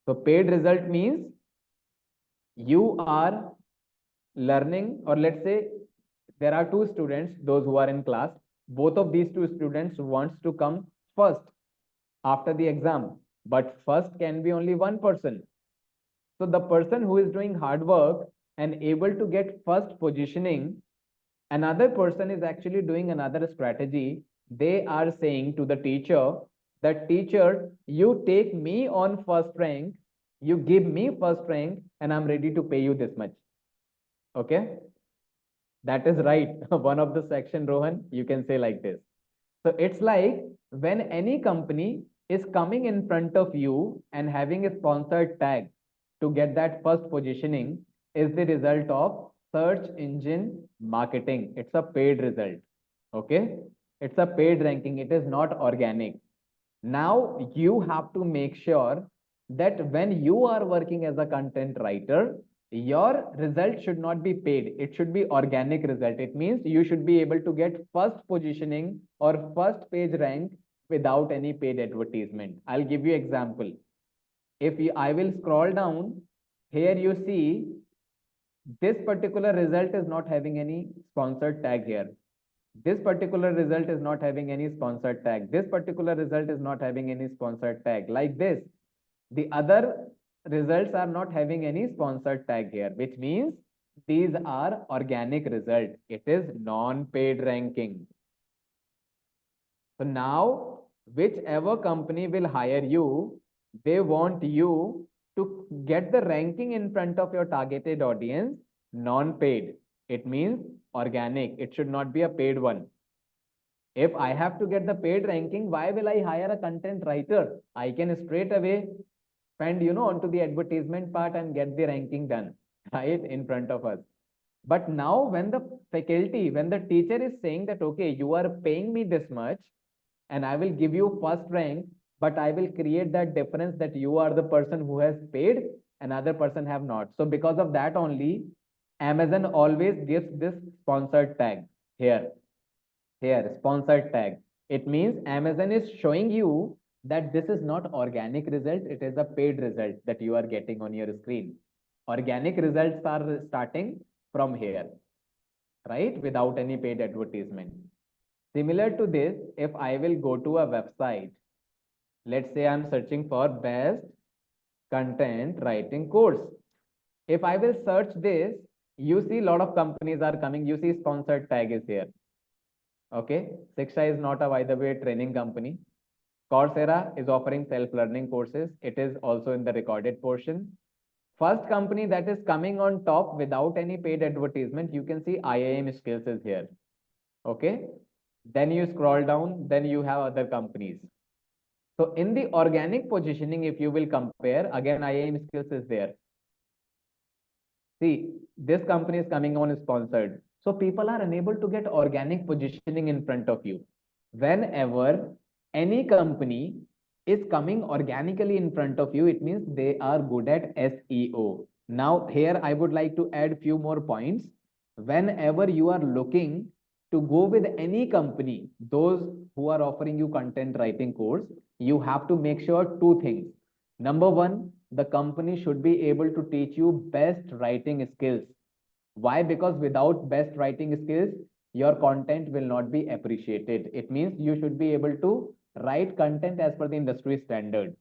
So paid result means you are learning, or let's say there are two students, those who are in class. Both of these two students wants to come first after the exam, but first can be only one person. So the person who is doing hard work and able to get first positioning, another person is actually doing another strategy. They are saying to the teacher that, teacher, you take me on first rank, you give me first rank, and I'm ready to pay you this much. Okay. That is right. One of the section, Rohan, you can say like this. So it's like when any company is coming in front of you and having a sponsored tag to get that first positioning is the result of search engine marketing. It's a paid result. Okay. It's a paid ranking. It is not organic. Now you have to make sure that when you are working as a content writer, your result should not be paid. It should be organic result. It means you should be able to get first positioning or first page rank without any paid advertisement. I'll give you example. If I will scroll down, here you see this particular result is not having any sponsored tag here. This particular result is not having any sponsored tag. This particular result is not having any sponsored tag. Like this, the other results are not having any sponsored tag here, which means these are organic result. It is non-paid ranking. So now, whichever company will hire you, they want you to get the ranking in front of your targeted audience, non-paid. It means organic. It should not be a paid one. If I have to get the paid ranking, why will I hire a content writer? I can straight away spend, onto the advertisement part and get the ranking done, right, in front of us. But now when the faculty, when the teacher is saying that, okay, you are paying me this much and I will give you first rank, but I will create that difference that you are the person who has paid, another person have not. So because of that only, Amazon always gives this sponsored tag here. Here, sponsored tag. It means Amazon is showing you that this is not organic result, it is a paid result that you are getting on your screen. Organic results are starting from here, right? Without any paid advertisement. Similar to this, if I will go to a website, let's say I'm searching for best content writing course. If I will search this, you see a lot of companies are coming. You see sponsored tag is here. Okay. Shiksha is not a, by the way, training company. Coursera is offering self-learning courses. It is also in the recorded portion. First company that is coming on top without any paid advertisement, you can see IIM skills is here. Okay. Then you scroll down, then you have other companies. So in the organic positioning, if you will compare, again, IIM skills is there. See, this company is coming on sponsored. So people are unable to get organic positioning in front of you. Whenever any company is coming organically in front of you, it means they are good at SEO. Now, here I would like to add few more points. Whenever you are looking to go with any company, those who are offering you content writing course, you have to make sure two things. Number one, the company should be able to teach you best writing skills. Why? Because without best writing skills, your content will not be appreciated. It means you should be able to write content as per the industry standard.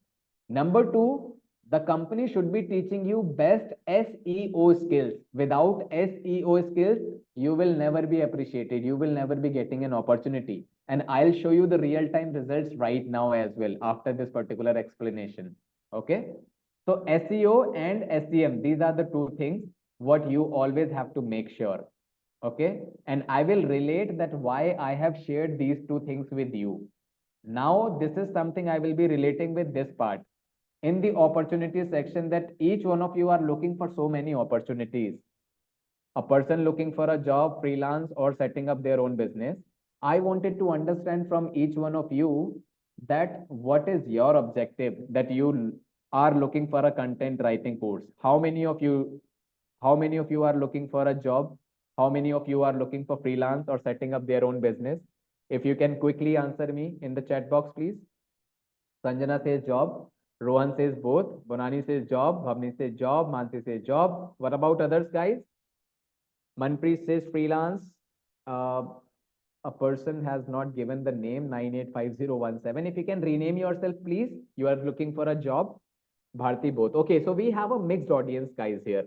Number two, the company should be teaching you best SEO skills. Without SEO skills, you will never be appreciated. You will never be getting an opportunity. And I'll show you the real-time results right now as well after this particular explanation. Okay. So SEO and SEM, these are the two things what you always have to make sure. Okay. And I will relate that why I have shared these two things with you. Now, this is something I will be relating with this part in the opportunity section, that each one of you are looking for so many opportunities. A person looking for a job, freelance, or setting up their own business. I wanted to understand from each one of you that what is your objective, that you are looking for a content writing course. How many of you are looking for a job? How many of you are looking for freelance or setting up their own business? If you can quickly answer me in the chat box, please. Sanjana says job. Rohan says both. Bonani says job. Bhavni says job. Mansi says job. What about others, guys? Manpreet says freelance. Uh, a person has not given the name 985017. If you can rename yourself, please. You are looking for a job. Bharti both. Okay, so we have a mixed audience, guys, here.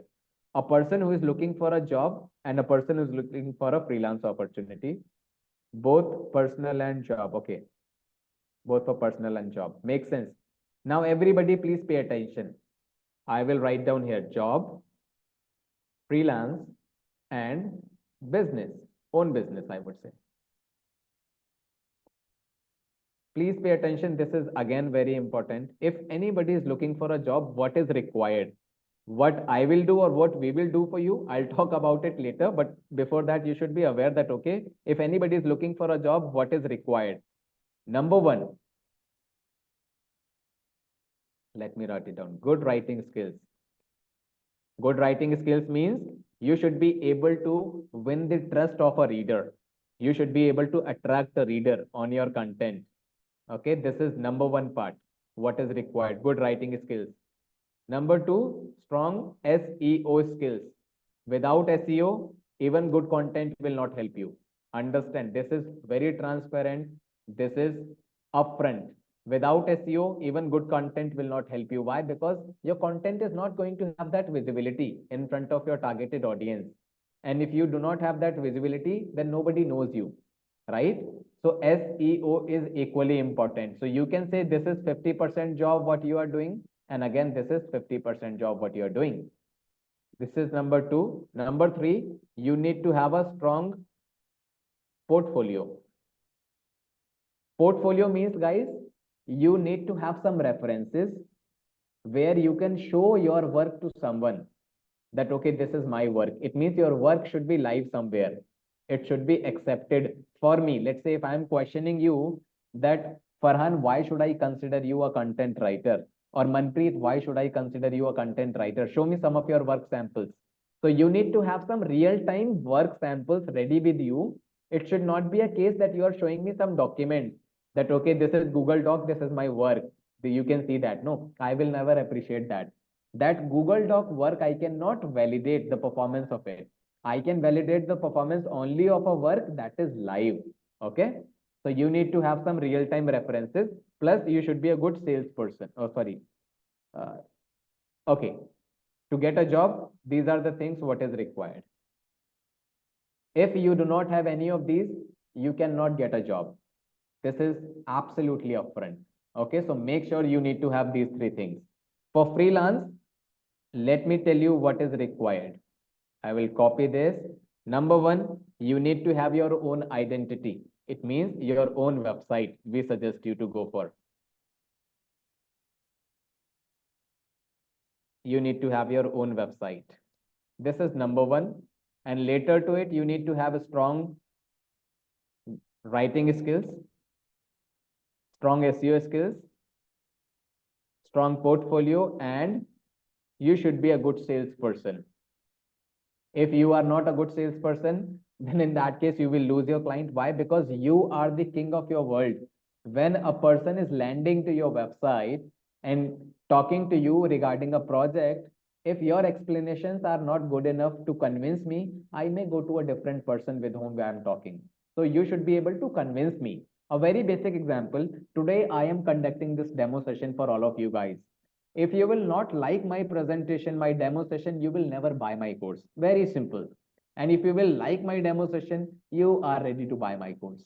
A person who is looking for a job and a person who is looking for a freelance opportunity. Both personal and job. Okay. Both for personal and job. Makes sense. Now, everybody, please pay attention. I will write down here job, freelance, and business. Own business, I would say. Please pay attention. This is again very important. If anybody is looking for a job, what is required? What I will do or what we will do for you, I'll talk about it later. But before that, you should be aware that, okay, if anybody is looking for a job, what is required? Number one, let me write it down. Good writing skills. Good writing skills means you should be able to win the trust of a reader. You should be able to attract the reader on your content. Okay, this is number one part. What is required? Good writing skills. Number two, strong SEO skills. Without SEO, even good content will not help you. Understand, this is very transparent. This is upfront. Without SEO, even good content will not help you. Why? Because your content is not going to have that visibility in front of your targeted audience. And if you do not have that visibility, then nobody knows you, right? So SEO is equally important. So you can say this is 50% job what you are doing. And again, this is 50% job what you are doing. This is number two. Number three, you need to have a strong portfolio. Portfolio means, guys, you need to have some references where you can show your work to someone. that, okay, this is my work. It means your work should be live somewhere. It should be accepted for me. Let's say if I'm questioning you that, Farhan, why should I consider you a content writer? Or Manpreet, why should I consider you a content writer? Show me some of your work samples. So you need to have some real-time work samples ready with you. It should not be a case that you are showing me some document that, okay, this is Google Doc, this is my work. You can see that. No, I will never appreciate that. That Google Doc work, I cannot validate the performance of it. I can validate the performance only of a work that is live. Okay. So you need to have some real-time references. Plus, you should be a good salesperson. Oh, sorry. Uh, okay. To get a job, these are the things what is required. If you do not have any of these, you cannot get a job. This is absolutely upfront. Okay. So make sure you need to have these three things. For freelance, let me tell you what is required. I will copy this. Number one, you need to have your own identity. It means your own website. We suggest you to go for. You need to have your own website. This is number one. And later to it, you need to have a strong writing skills, strong SEO skills, strong portfolio, and you should be a good salesperson. If you are not a good salesperson, then in that case, you will lose your client. Why? Because you are the king of your world. When a person is landing to your website and talking to you regarding a project, if your explanations are not good enough to convince me, I may go to a different person with whom I am talking. So you should be able to convince me. A very basic example, today I am conducting this demo session for all of you guys. If you will not like my presentation, my demo session, you will never buy my course. Very simple. And if you will like my demo session, you are ready to buy my course,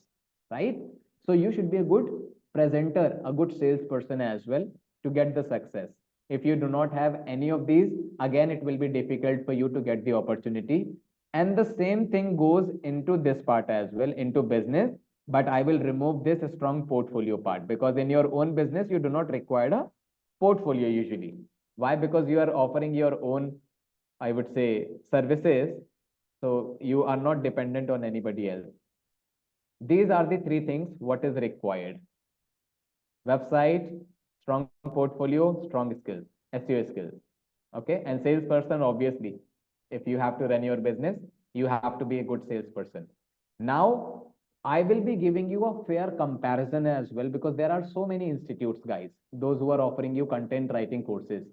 right? So you should be a good presenter, a good salesperson as well to get the success. If you do not have any of these, again, it will be difficult for you to get the opportunity. And the same thing goes into this part as well, into business. But I will remove this strong portfolio part because in your own business, you do not require a portfolio usually. Why? Because you are offering your own, I would say, services. So you are not dependent on anybody else. These are the three things what is required. Website, strong portfolio, strong skills, SEO skills. Okay. And salesperson, obviously, if you have to run your business, you have to be a good salesperson. Now, I will be giving you a fair comparison as well because there are so many institutes, guys, those who are offering you content writing courses.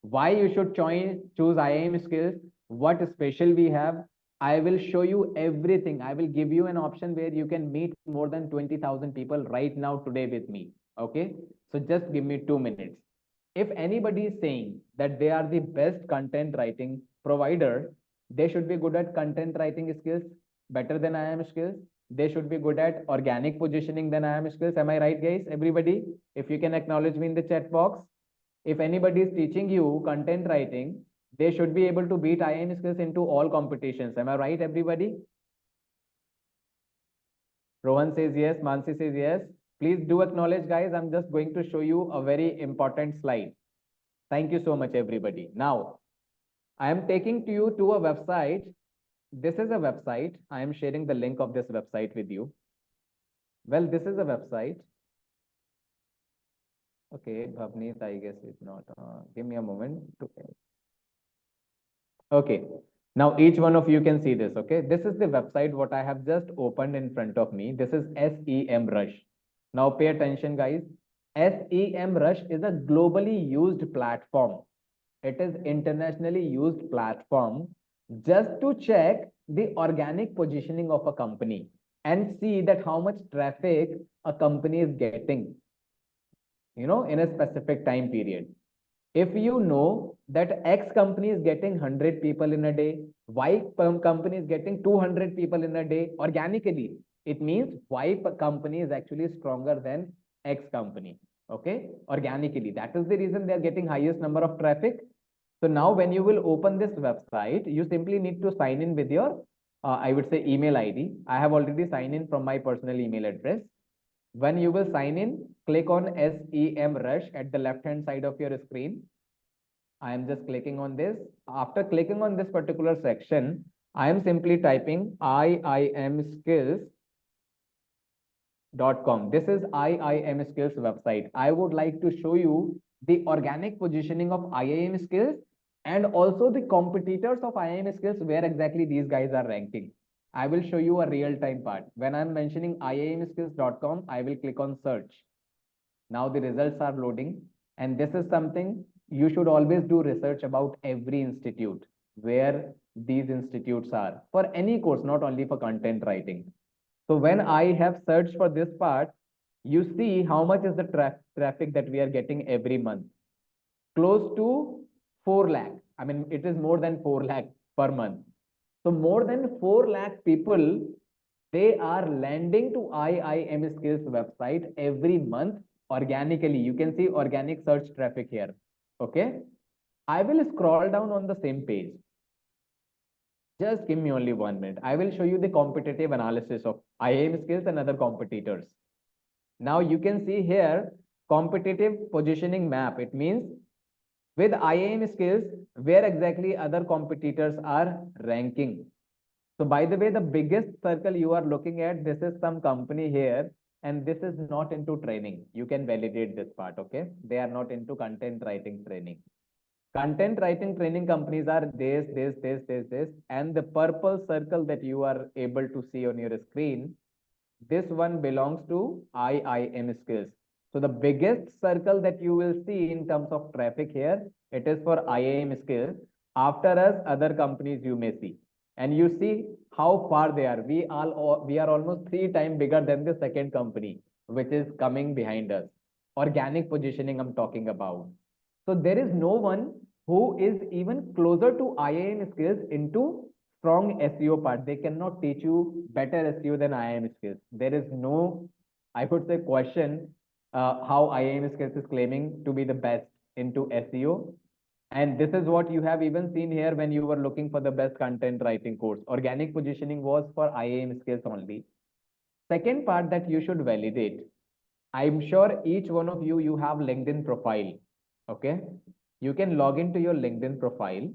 Why you should choose IIM skills, what special we have. I will show you everything. I will give you an option where you can meet more than 20,000 people right now today with me. Okay. So just give me 2 minutes. If anybody is saying that they are the best content writing provider, they should be good at content writing skills better than IIM skills. They should be good at organic positioning than IIM skills. Am I right, guys? Everybody, if you can acknowledge me in the chat box. If anybody is teaching you content writing, they should be able to beat IIM skills into all competitions. Am I right, everybody? Rohan says yes. Mansi says yes. Please do acknowledge, guys. I'm just going to show you a very important slide. Thank you so much, everybody. Now, I am taking to you to a website. This is a website. I am sharing the link of this website with you. Well, this is a website. Okay, Bhavneet, I guess it's not. Give me a moment. Okay. Now each one of you can see this. Okay. This is the website what I have just opened in front of me. This is SEM Rush. Now pay attention, guys. SEM Rush is a globally used platform. It is internationally used platform just to check the organic positioning of a company and see that how much traffic a company is getting, in a specific time period. If you know that X company is getting 100 people in a day, Y company is getting 200 people in a day organically, it means Y company is actually stronger than X company. Okay, organically. That is the reason they are getting highest number of traffic. So now when you will open this website, you simply need to sign in with your, I would say, email ID. I have already signed in from my personal email address. When you will sign in, click on SEM Rush at the left hand side of your screen. I am just clicking on this. After clicking on this particular section, I am simply typing iimskills.com. This is IIM Skills website. I would like to show you the organic positioning of IIM Skills and also the competitors of IIM Skills, where exactly these guys are ranking. I will show you a real-time part. When I'm mentioning iimskills.com, I will click on search. Now the results are loading, and this is something you should always do research about every institute, where these institutes are for any course, not only for content writing. So when I have searched for this part, you see how much is the traffic that we are getting every month. Close to 4 lakh. I mean, it is more than 4 lakh per month. So more than 4 lakh people, they are landing to IIM Skills website every month organically. You can see organic search traffic here. Okay. I will scroll down on the same page. Just give me only 1 minute. I will show you the competitive analysis of IIM Skills and other competitors. Now you can see here competitive positioning map. It means with IIM Skills, where exactly other competitors are ranking. So by the way, the biggest circle you are looking at, this is some company here, and this is not into training. You can validate this part, okay? They are not into content writing training. Content writing training companies are this, and the purple circle that you are able to see on your screen, this one belongs to IIM Skills. So the biggest circle that you will see in terms of traffic here, it is for IIM Skills. After us, other companies you may see. And you see how far they are. We are almost 3 times bigger than the second company, which is coming behind us. Organic positioning I'm talking about. So there is no one who is even closer to IIM Skills into strong SEO part. They cannot teach you better SEO than IIM Skills. There is no, I would say, question how IIM Skills is claiming to be the best into SEO. And this is what you have even seen here when you were looking for the best content writing course. Organic positioning was for IIM Skills only. Second part that you should validate. I'm sure each one of you, you have LinkedIn profile. Okay. You can log into your LinkedIn profile,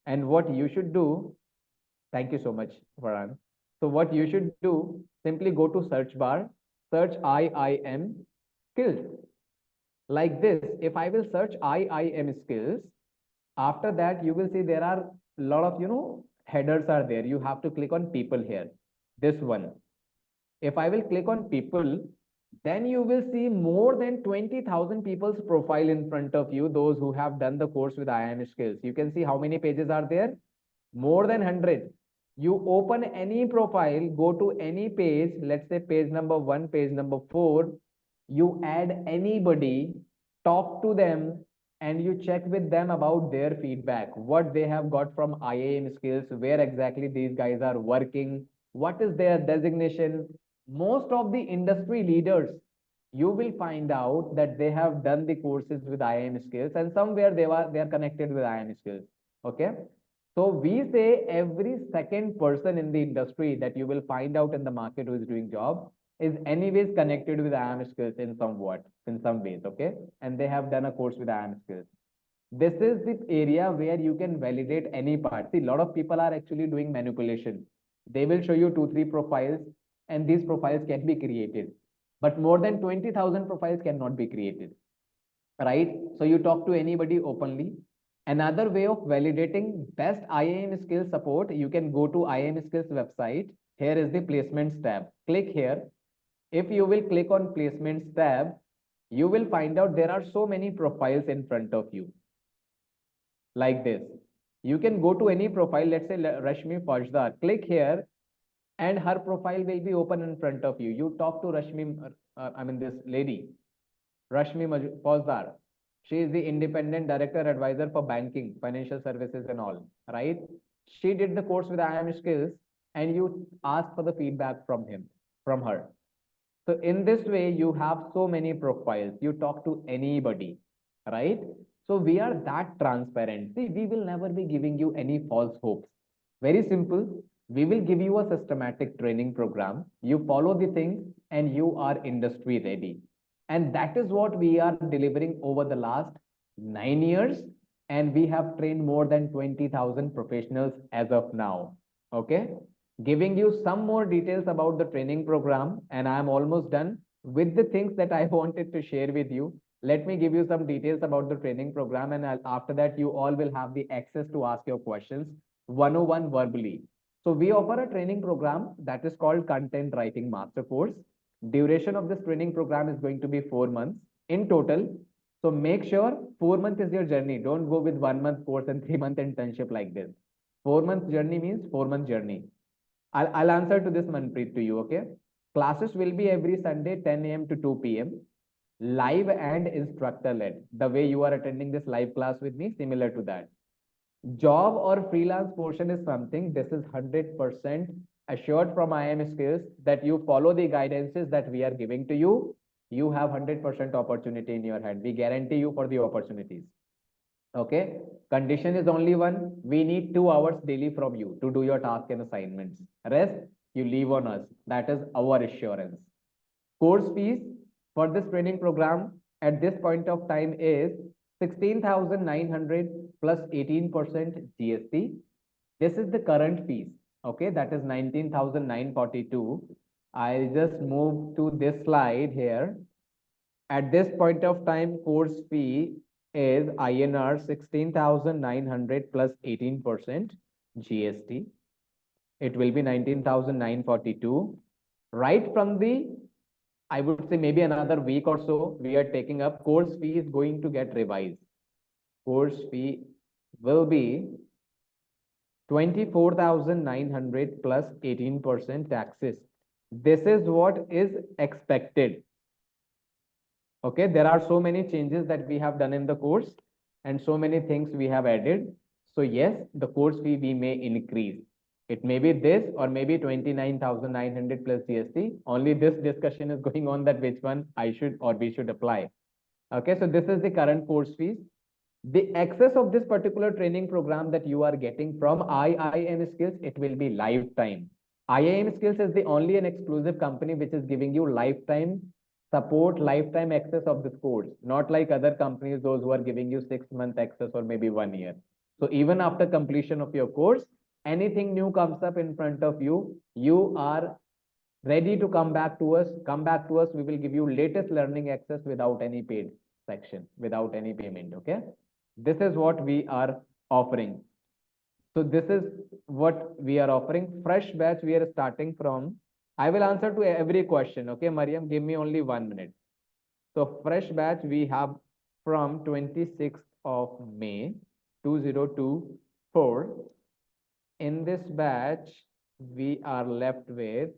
and what you should do, thank you so much, Varun. So what you should do, simply go to search bar, search IIM skills. Like this, if I will search IIM skills, after that, you will see there are a lot of, headers are there. You have to click on people here. This one. If I will click on people, then you will see more than 20,000 people's profile in front of you, those who have done the course with IIM skills. You can see how many pages are there? More than 100. You open any profile, go to any page, let's say page number 1, page number 4, you add anybody, talk to them, and you check with them about their feedback, what they have got from IIM skills, where exactly these guys are working, what is their designation. Most of the industry leaders, you will find out that they have done the courses with IIM skills, and somewhere they are connected with IIM skills. Okay. So we say every second person in the industry that you will find out in the market who is doing job is anyways connected with IIM skills in some ways, okay? And they have done a course with IIM skills. This is the area where you can validate any part. See, a lot of people are actually doing manipulation. They will show you 2, 3 profiles, and these profiles can be created. But more than 20,000 profiles cannot be created, right? So you talk to anybody openly. Another way of validating best IIM skills support, you can go to IIM skills website. Here is the placements tab. Click here. If you will click on placements tab, you will find out there are so many profiles in front of you. Like this. You can go to any profile, let's say Rashmi Fajdar. Click here and her profile will be open in front of you. You talk to Rashmi, this lady, Rashmi Fajdar. She is the independent director advisor for banking, financial services and all, right? She did the course with IIM skills, and you ask for the feedback from her. So in this way, you have so many profiles. You talk to anybody, right? So we are that transparent. See, we will never be giving you any false hopes. Very simple. We will give you a systematic training program. You follow the things and you are industry ready. And that is what we are delivering over the last 9 years. and we have trained more than 20,000 professionals as of now. Okay, giving you some more details about the training program, and I am almost done with the things that I wanted to share with you. Let me give you some details about the training program, and after that, you all will have the access to ask your questions 101 verbally. So we offer a training program that is called Content Writing Master Course. Duration of this training program is going to be 4 months in total. So make sure 4 months is your journey. Don't go with 1 month course and 3 month internship like this. 4 months journey means 4 month journey. I'll answer to this, Manpreet, to you. Okay. Classes will be every Sunday 10 a.m. to 2 p.m. Live and instructor led. The way you are attending this live class with me, similar to that. Job or freelance portion is something, this is 100% assured from IIM skills that you follow the guidances that we are giving to you. You have 100% opportunity in your hand. We guarantee you for the opportunities. Okay. Condition is only one. We need 2 hours daily from you to do your task and assignments. Rest, you leave on us. That is our assurance. Course fees for this training program at this point of time is 16,900 plus 18% GST. This is the current fees. Okay, that is 19,942. I'll just move to this slide here. At this point of time, course fee is INR 16,900 plus 18% GST. It will be 19,942. Right from the, I would say maybe another week or so, we are taking up course fee is going to get revised. Course fee will be 24,900 plus 18% taxes. This is what is expected. Okay, there are so many changes that we have done in the course and so many things we have added. So yes, the course fee we may increase. It may be this or maybe 29,900 plus GST. Only this discussion is going on that which one I should or we should apply. Okay, so this is the current course fees. The access of this particular training program that you are getting from IIM Skills, it will be lifetime. IIM Skills is the only and exclusive company which is giving you lifetime support, lifetime access of this course, not like other companies, those who are giving you 6 month access or maybe 1 year. So even after completion of your course, anything new comes up in front of you, you are ready to come back to us. Come back to us. We will give you latest learning access without any paid section, without any payment. Okay. This is what we are offering. So this is what we are offering. Fresh batch we are starting from. I will answer to every question. Okay, Mariam, give me only 1 minute. So fresh batch we have from 26th of May 2024. In this batch, we are left with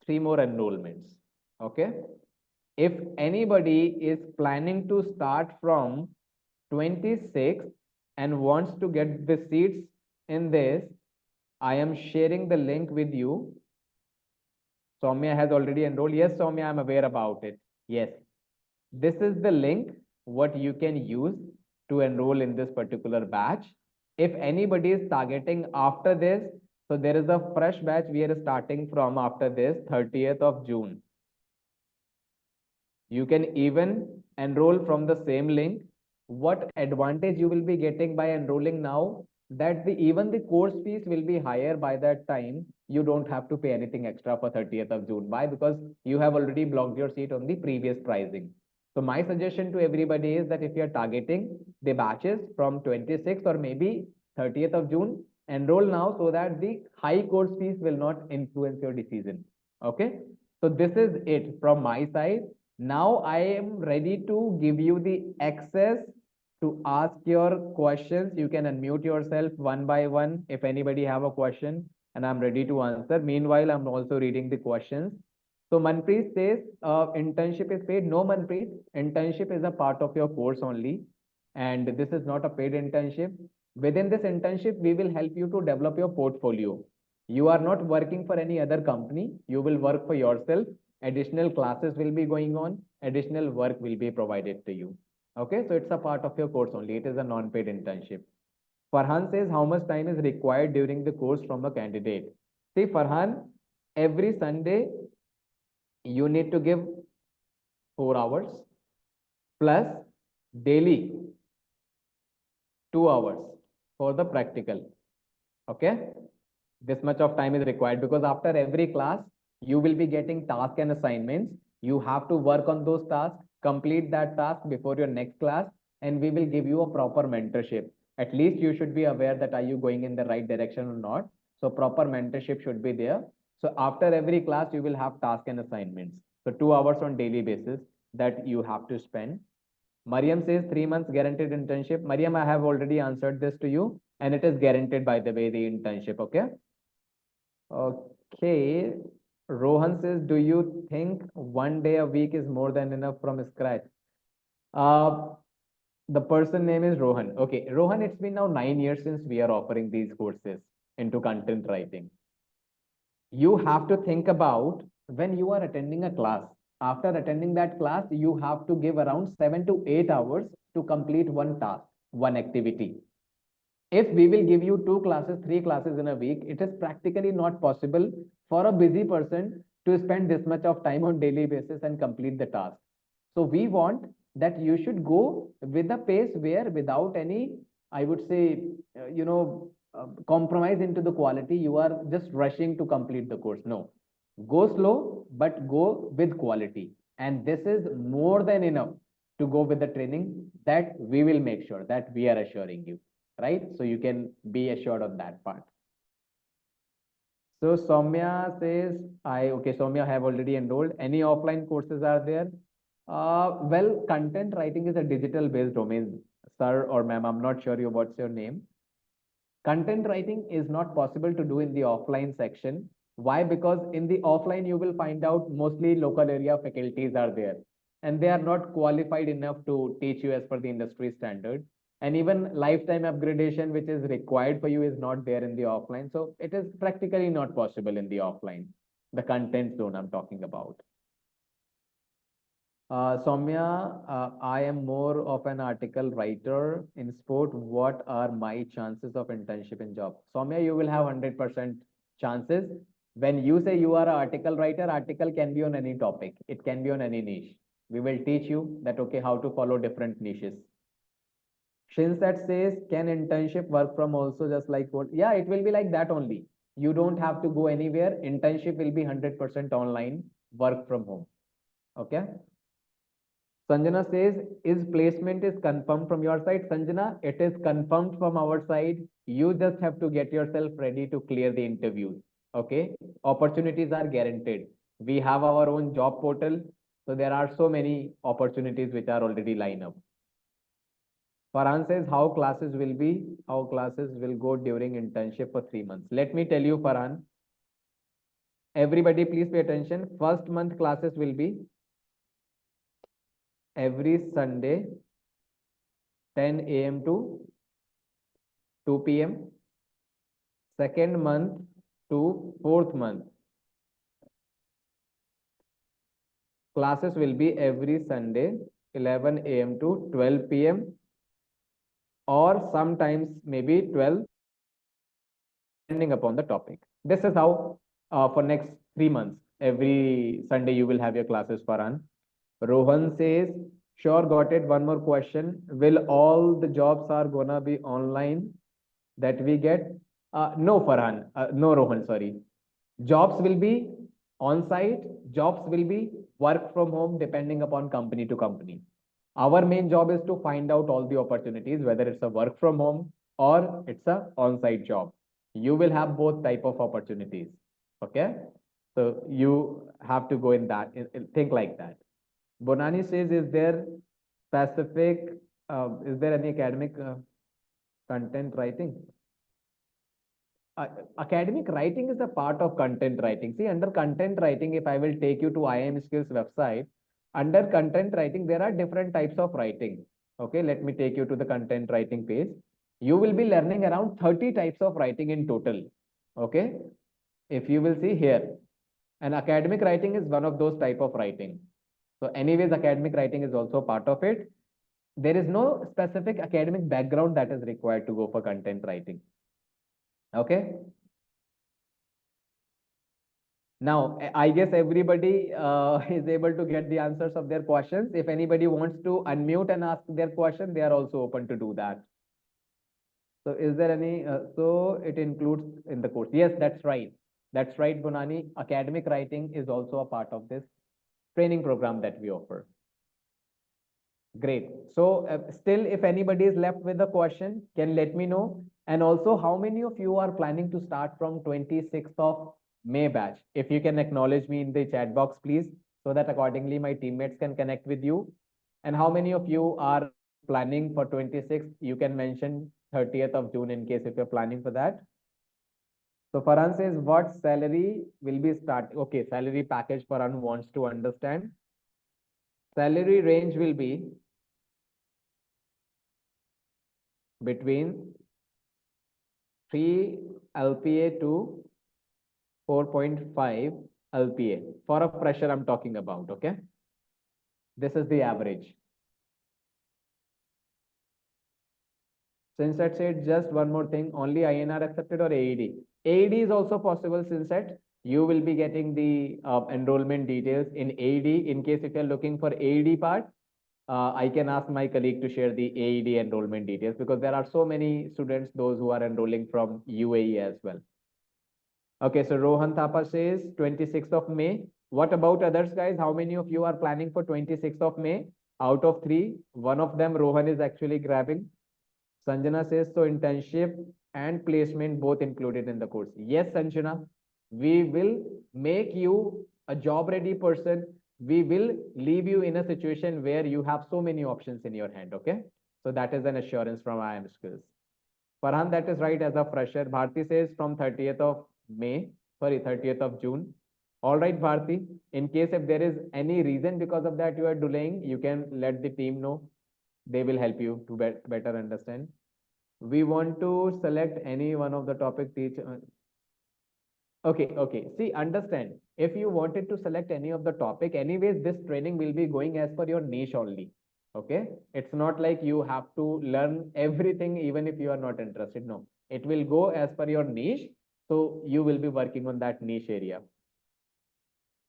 3 more enrollments. Okay. If anybody is planning to start from 26th and wants to get the seats in this, I am sharing the link with you. Soumya has already enrolled. Yes, Soumya, I'm aware about it. Yes. This is the link, what you can use to enroll in this particular batch. If anybody is targeting after this, so there is a fresh batch we are starting from after this 30th of June. You can even enroll from the same link. What advantage you will be getting by enrolling now, that even the course fees will be higher by that time. You don't have to pay anything extra for 30th of June. Why? Because you have already blocked your seat on the previous pricing. So my suggestion to everybody is that if you are targeting the batches from 26th or maybe 30th of June, enroll now so that the high course fees will not influence your decision. Okay. So this is it from my side. Now I am ready to give you the access to ask your questions. You can unmute yourself one by one if anybody have a question, and I'm ready to answer. Meanwhile, I'm also reading the questions. So Manpreet says, internship is paid. No, Manpreet, internship is a part of your course only, and this is not a paid internship. Within this internship, we will help you to develop your portfolio. You are not working for any other company. You will work for yourself. Additional classes will be going on. Additional work will be provided to you. Okay, so it's a part of your course only. It is a non-paid internship. Farhan says, how much time is required during the course from a candidate? See, Farhan, every Sunday, you need to give 4 hours plus daily 2 hours for the practical. Okay, this much of time is required because after every class you will be getting tasks and assignments. You have to work on those tasks, complete that task before your next class, and we will give you a proper mentorship. At least you should be aware that are you going in the right direction or not. So proper mentorship should be there. So after every class you will have tasks and assignments. So 2 hours on daily basis that you have to spend. Mariam says 3 months guaranteed internship. Mariam, I have already answered this to you, and it is guaranteed, by the way, the internship. Okay. Okay. Rohan says, do you think one day a week is more than enough from scratch? Uh, the person name is Rohan. Okay, Rohan, it's been now 9 years since we are offering these courses into content writing. You have to think about when you are attending a class. After attending that class, you have to give around 7 to 8 hours to complete one task, one activity. If we will give you 2 classes, 3 classes in a week, it is practically not possible for a busy person to spend this much of time on daily basis and complete the task. So we want that you should go with a pace where without any, I would say, compromise into the quality, you are just rushing to complete the course. No, go slow, but go with quality. And this is more than enough to go with the training that we will make sure that we are assuring you, right? So you can be assured on that part. So Soumya says, Soumya have already enrolled. Any offline courses are there? Well, content writing is a digital based domain, sir or ma'am. I'm not sure what's your name. Content writing is not possible to do in the offline section. Why? Because in the offline, you will find out mostly local area faculties are there and they are not qualified enough to teach you as per the industry standard. And even lifetime upgradation, which is required for you, is not there in the offline. So it is practically not possible in the offline, the content zone I'm talking about. Soumya, I am more of an article writer in sport. What are my chances of internship in job? Soumya, you will have 100% chances. When you say you are an article writer, article can be on any topic. It can be on any niche. We will teach you that, okay, how to follow different niches. Shinsat says, can internship work from also just like what? Yeah, it will be like that only. You don't have to go anywhere. Internship will be 100% online, work from home. Okay. Sanjana says, is placement is confirmed from your side? Sanjana, it is confirmed from our side. You just have to get yourself ready to clear the interviews. Okay. Opportunities are guaranteed. We have our own job portal. So there are so many opportunities which are already lined up. Farhan says, how classes will go during internship for 3 months. Let me tell you, Farhan. Everybody, please pay attention. First month classes will be every Sunday, 10 a.m. to 2 p.m. Second month to fourth month, classes will be every Sunday, 11 a.m. to 12 p.m. or sometimes maybe 12, depending upon the topic. This is how for next 3 months, every Sunday you will have your classes, Farhan. Rohan says, sure, got it. One more question. Will all the jobs are gonna be online that we get? No, Farhan. No, Rohan, sorry. Jobs will be on site. Jobs will be work from home depending upon company to company. Our main job is to find out all the opportunities, whether it's a work from home or it's a on-site job. You will have both type of opportunities. Okay. So you have to go in that, think like that. Bonani says, is there any academic content writing? Academic writing is a part of content writing. See, under content writing, if I will take you to IIM Skills website, under content writing, there are different types of writing. Okay, let me take you to the content writing page. You will be learning around 30 types of writing in total. Okay, if you will see here, and academic writing is one of those type of writing. So anyways, academic writing is also part of it. There is no specific academic background that is required to go for content writing. Okay. Now, I guess everybody is able to get the answers of their questions. If anybody wants to unmute and ask their question, they are also open to do that. So is there any, so it includes in the course. Yes, that's right. That's right, Bunani. Academic writing is also a part of this training program that we offer. Great. So still, if anybody is left with a question, can let me know. And also, how many of you are planning to start from 26th of May batch? If you can acknowledge me in the chat box, please, so that accordingly my teammates can connect with you. And how many of you are planning for 26th? You can mention 30th of June in case if you're planning for that. So Farhan says, what salary will be start? Okay, salary package Farhan wants to understand. Salary range will be between 3 LPA to 4.5 LPA for a fresher I'm talking about, okay? This is the average. Since that said, just one more thing, only INR accepted or AED? AED is also possible since that you will be getting the enrollment details in AED. In case if you're looking for AED part, I can ask my colleague to share the AED enrollment details because there are so many students, those who are enrolling from UAE as well. Okay, so Rohan Thapa says 26th of May. What about others, guys? How many of you are planning for 26th of May? Out of three, one of them Rohan is actually grabbing. Sanjana says, so internship and placement both included in the course. Yes, Sanjana, we will make you a job ready person. We will leave you in a situation where you have so many options in your hand, okay? So that is an assurance from IIM Skills. Farhan, that is right as a fresher. Bharti says from 30th of May, sorry, 30th of June. All right, Bharti, in case if there is any reason because of that you are delaying, you can let the team know. They will help you to better understand. We want to select any one of the topic teacher. Okay, okay. See, understand. If you wanted to select any of the topic, anyways, this training will be going as per your niche only. Okay. It's not like you have to learn everything even if you are not interested. No, it will go as per your niche. So you will be working on that niche area.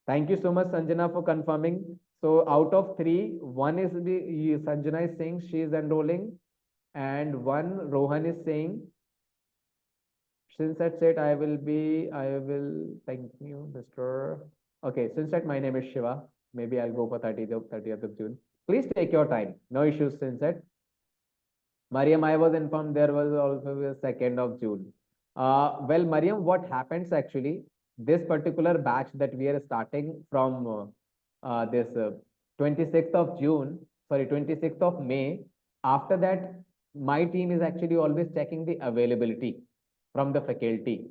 Thank you so much, Sanjana, for confirming. So out of three, one is the Sanjana is saying she is enrolling, and one Rohan is saying, since that's it, I will thank you, Mr. Okay, since that my name is Shiva, maybe I'll go for 30th of June. Please take your time. No issues, since that. Mariam, I was informed there was also the 2nd of June. Well, Mariam, what happens actually, this particular batch that we are starting from this 26th of June, sorry, 26th of May, after that, my team is actually always checking the availability from the faculty.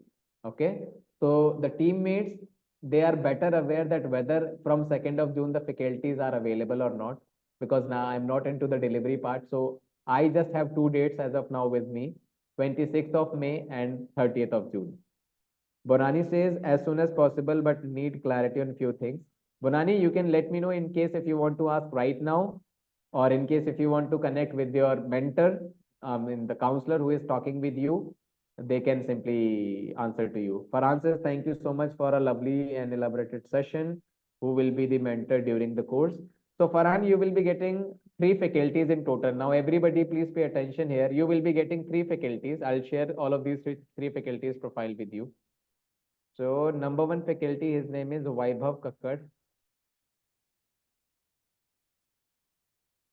Okay. So the teammates, they are better aware that whether from 2nd of June the faculties are available or not, because now I'm not into the delivery part. So I just have two dates as of now with me, 26th of May and 30th of June. Bonani says as soon as possible, but need clarity on few things. Bonani, you can let me know in case if you want to ask right now, or in case if you want to connect with your mentor, in the counselor who is talking with you, they can simply answer to you. Farhan says, thank you so much for a lovely and elaborated session. Who will be the mentor during the course? So Farhan, you will be getting three faculties in total. Now, everybody, please pay attention here. You will be getting three faculties. I'll share all of these three faculties profile with you. So number one faculty, his name is Vaibhav Kakkad.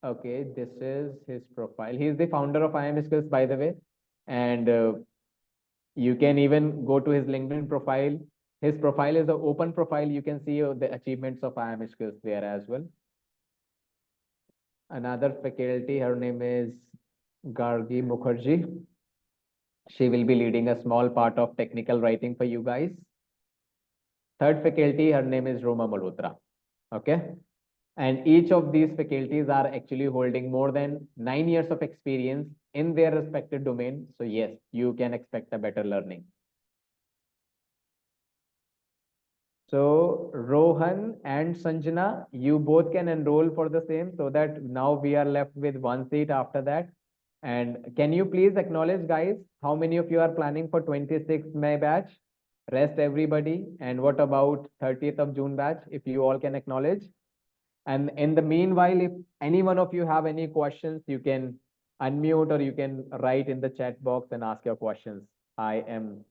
Okay, this is his profile. He is the founder of IIM Skills, by the way. And you can even go to his LinkedIn profile. His profile is an open profile. You can see the achievements of IIM Skills there as well. Another faculty, her name is Gargi Mukherjee. She will be leading a small part of technical writing for you guys. Third faculty, her name is Roma Malhotra. Okay. And each of these faculties are actually holding more than 9 years of experience in their respective domain. So yes, you can expect a better learning. So Rohan and Sanjana, you both can enroll for the same so that now we are left with one seat after that. And can you please acknowledge, guys, how many of you are planning for 26th May batch? Rest everybody. And what about 30th of June batch, if you all can acknowledge? And in the meanwhile, if any one of you have any questions, you can unmute or you can write in the chat box and ask your questions. I am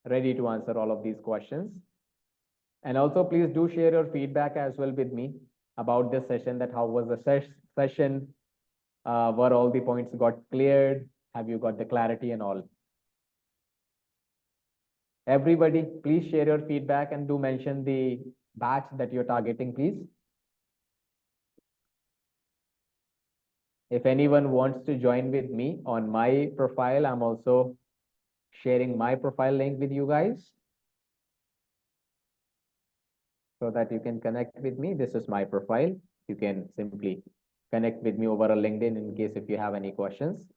ready to answer all of these questions. And also please do share your feedback as well with me about this session, that how was the session, were all the points got cleared, have you got the clarity and all. Everybody, please share your feedback and do mention the batch that you're targeting, please. If anyone wants to join with me on my profile, I'm also sharing my profile link with you guys so that you can connect with me. This is my profile. You can simply connect with me over a LinkedIn in case if you have any questions.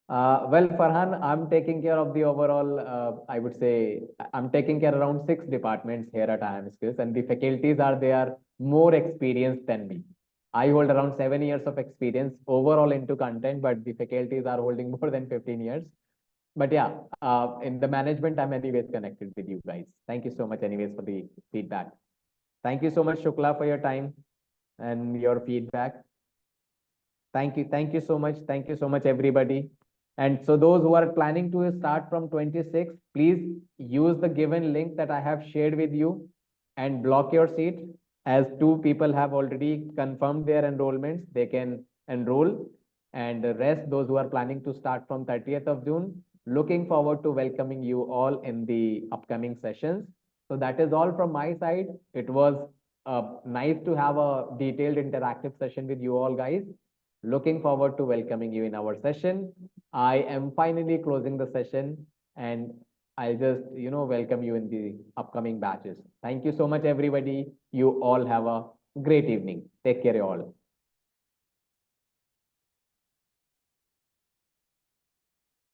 Well, Farhan, I'm taking care of the overall, I would say, I'm taking care around 6 departments here at IIM Skills, and the faculties they are more experienced than me. I hold around 7 years of experience overall into content, but the faculties are holding more than 15 years. But yeah, in the management, I'm anyways connected with you guys. Thank you so much anyways for the feedback. Thank you so much, Shukla, for your time and your feedback. Thank you. Thank you so much. Thank you so much, everybody. And so those who are planning to start from 26, please use the given link that I have shared with you and block your seat, as 2 people have already confirmed their enrollments. They can enroll, and the rest, those who are planning to start from 30th of June, looking forward to welcoming you all in the upcoming sessions. So that is all from my side. It was nice to have a detailed interactive session with you all, guys. Looking forward to welcoming you in our session. I am finally closing the session, and I'll just, welcome you in the upcoming batches. Thank you so much, everybody. You all have a great evening. Take care, you all.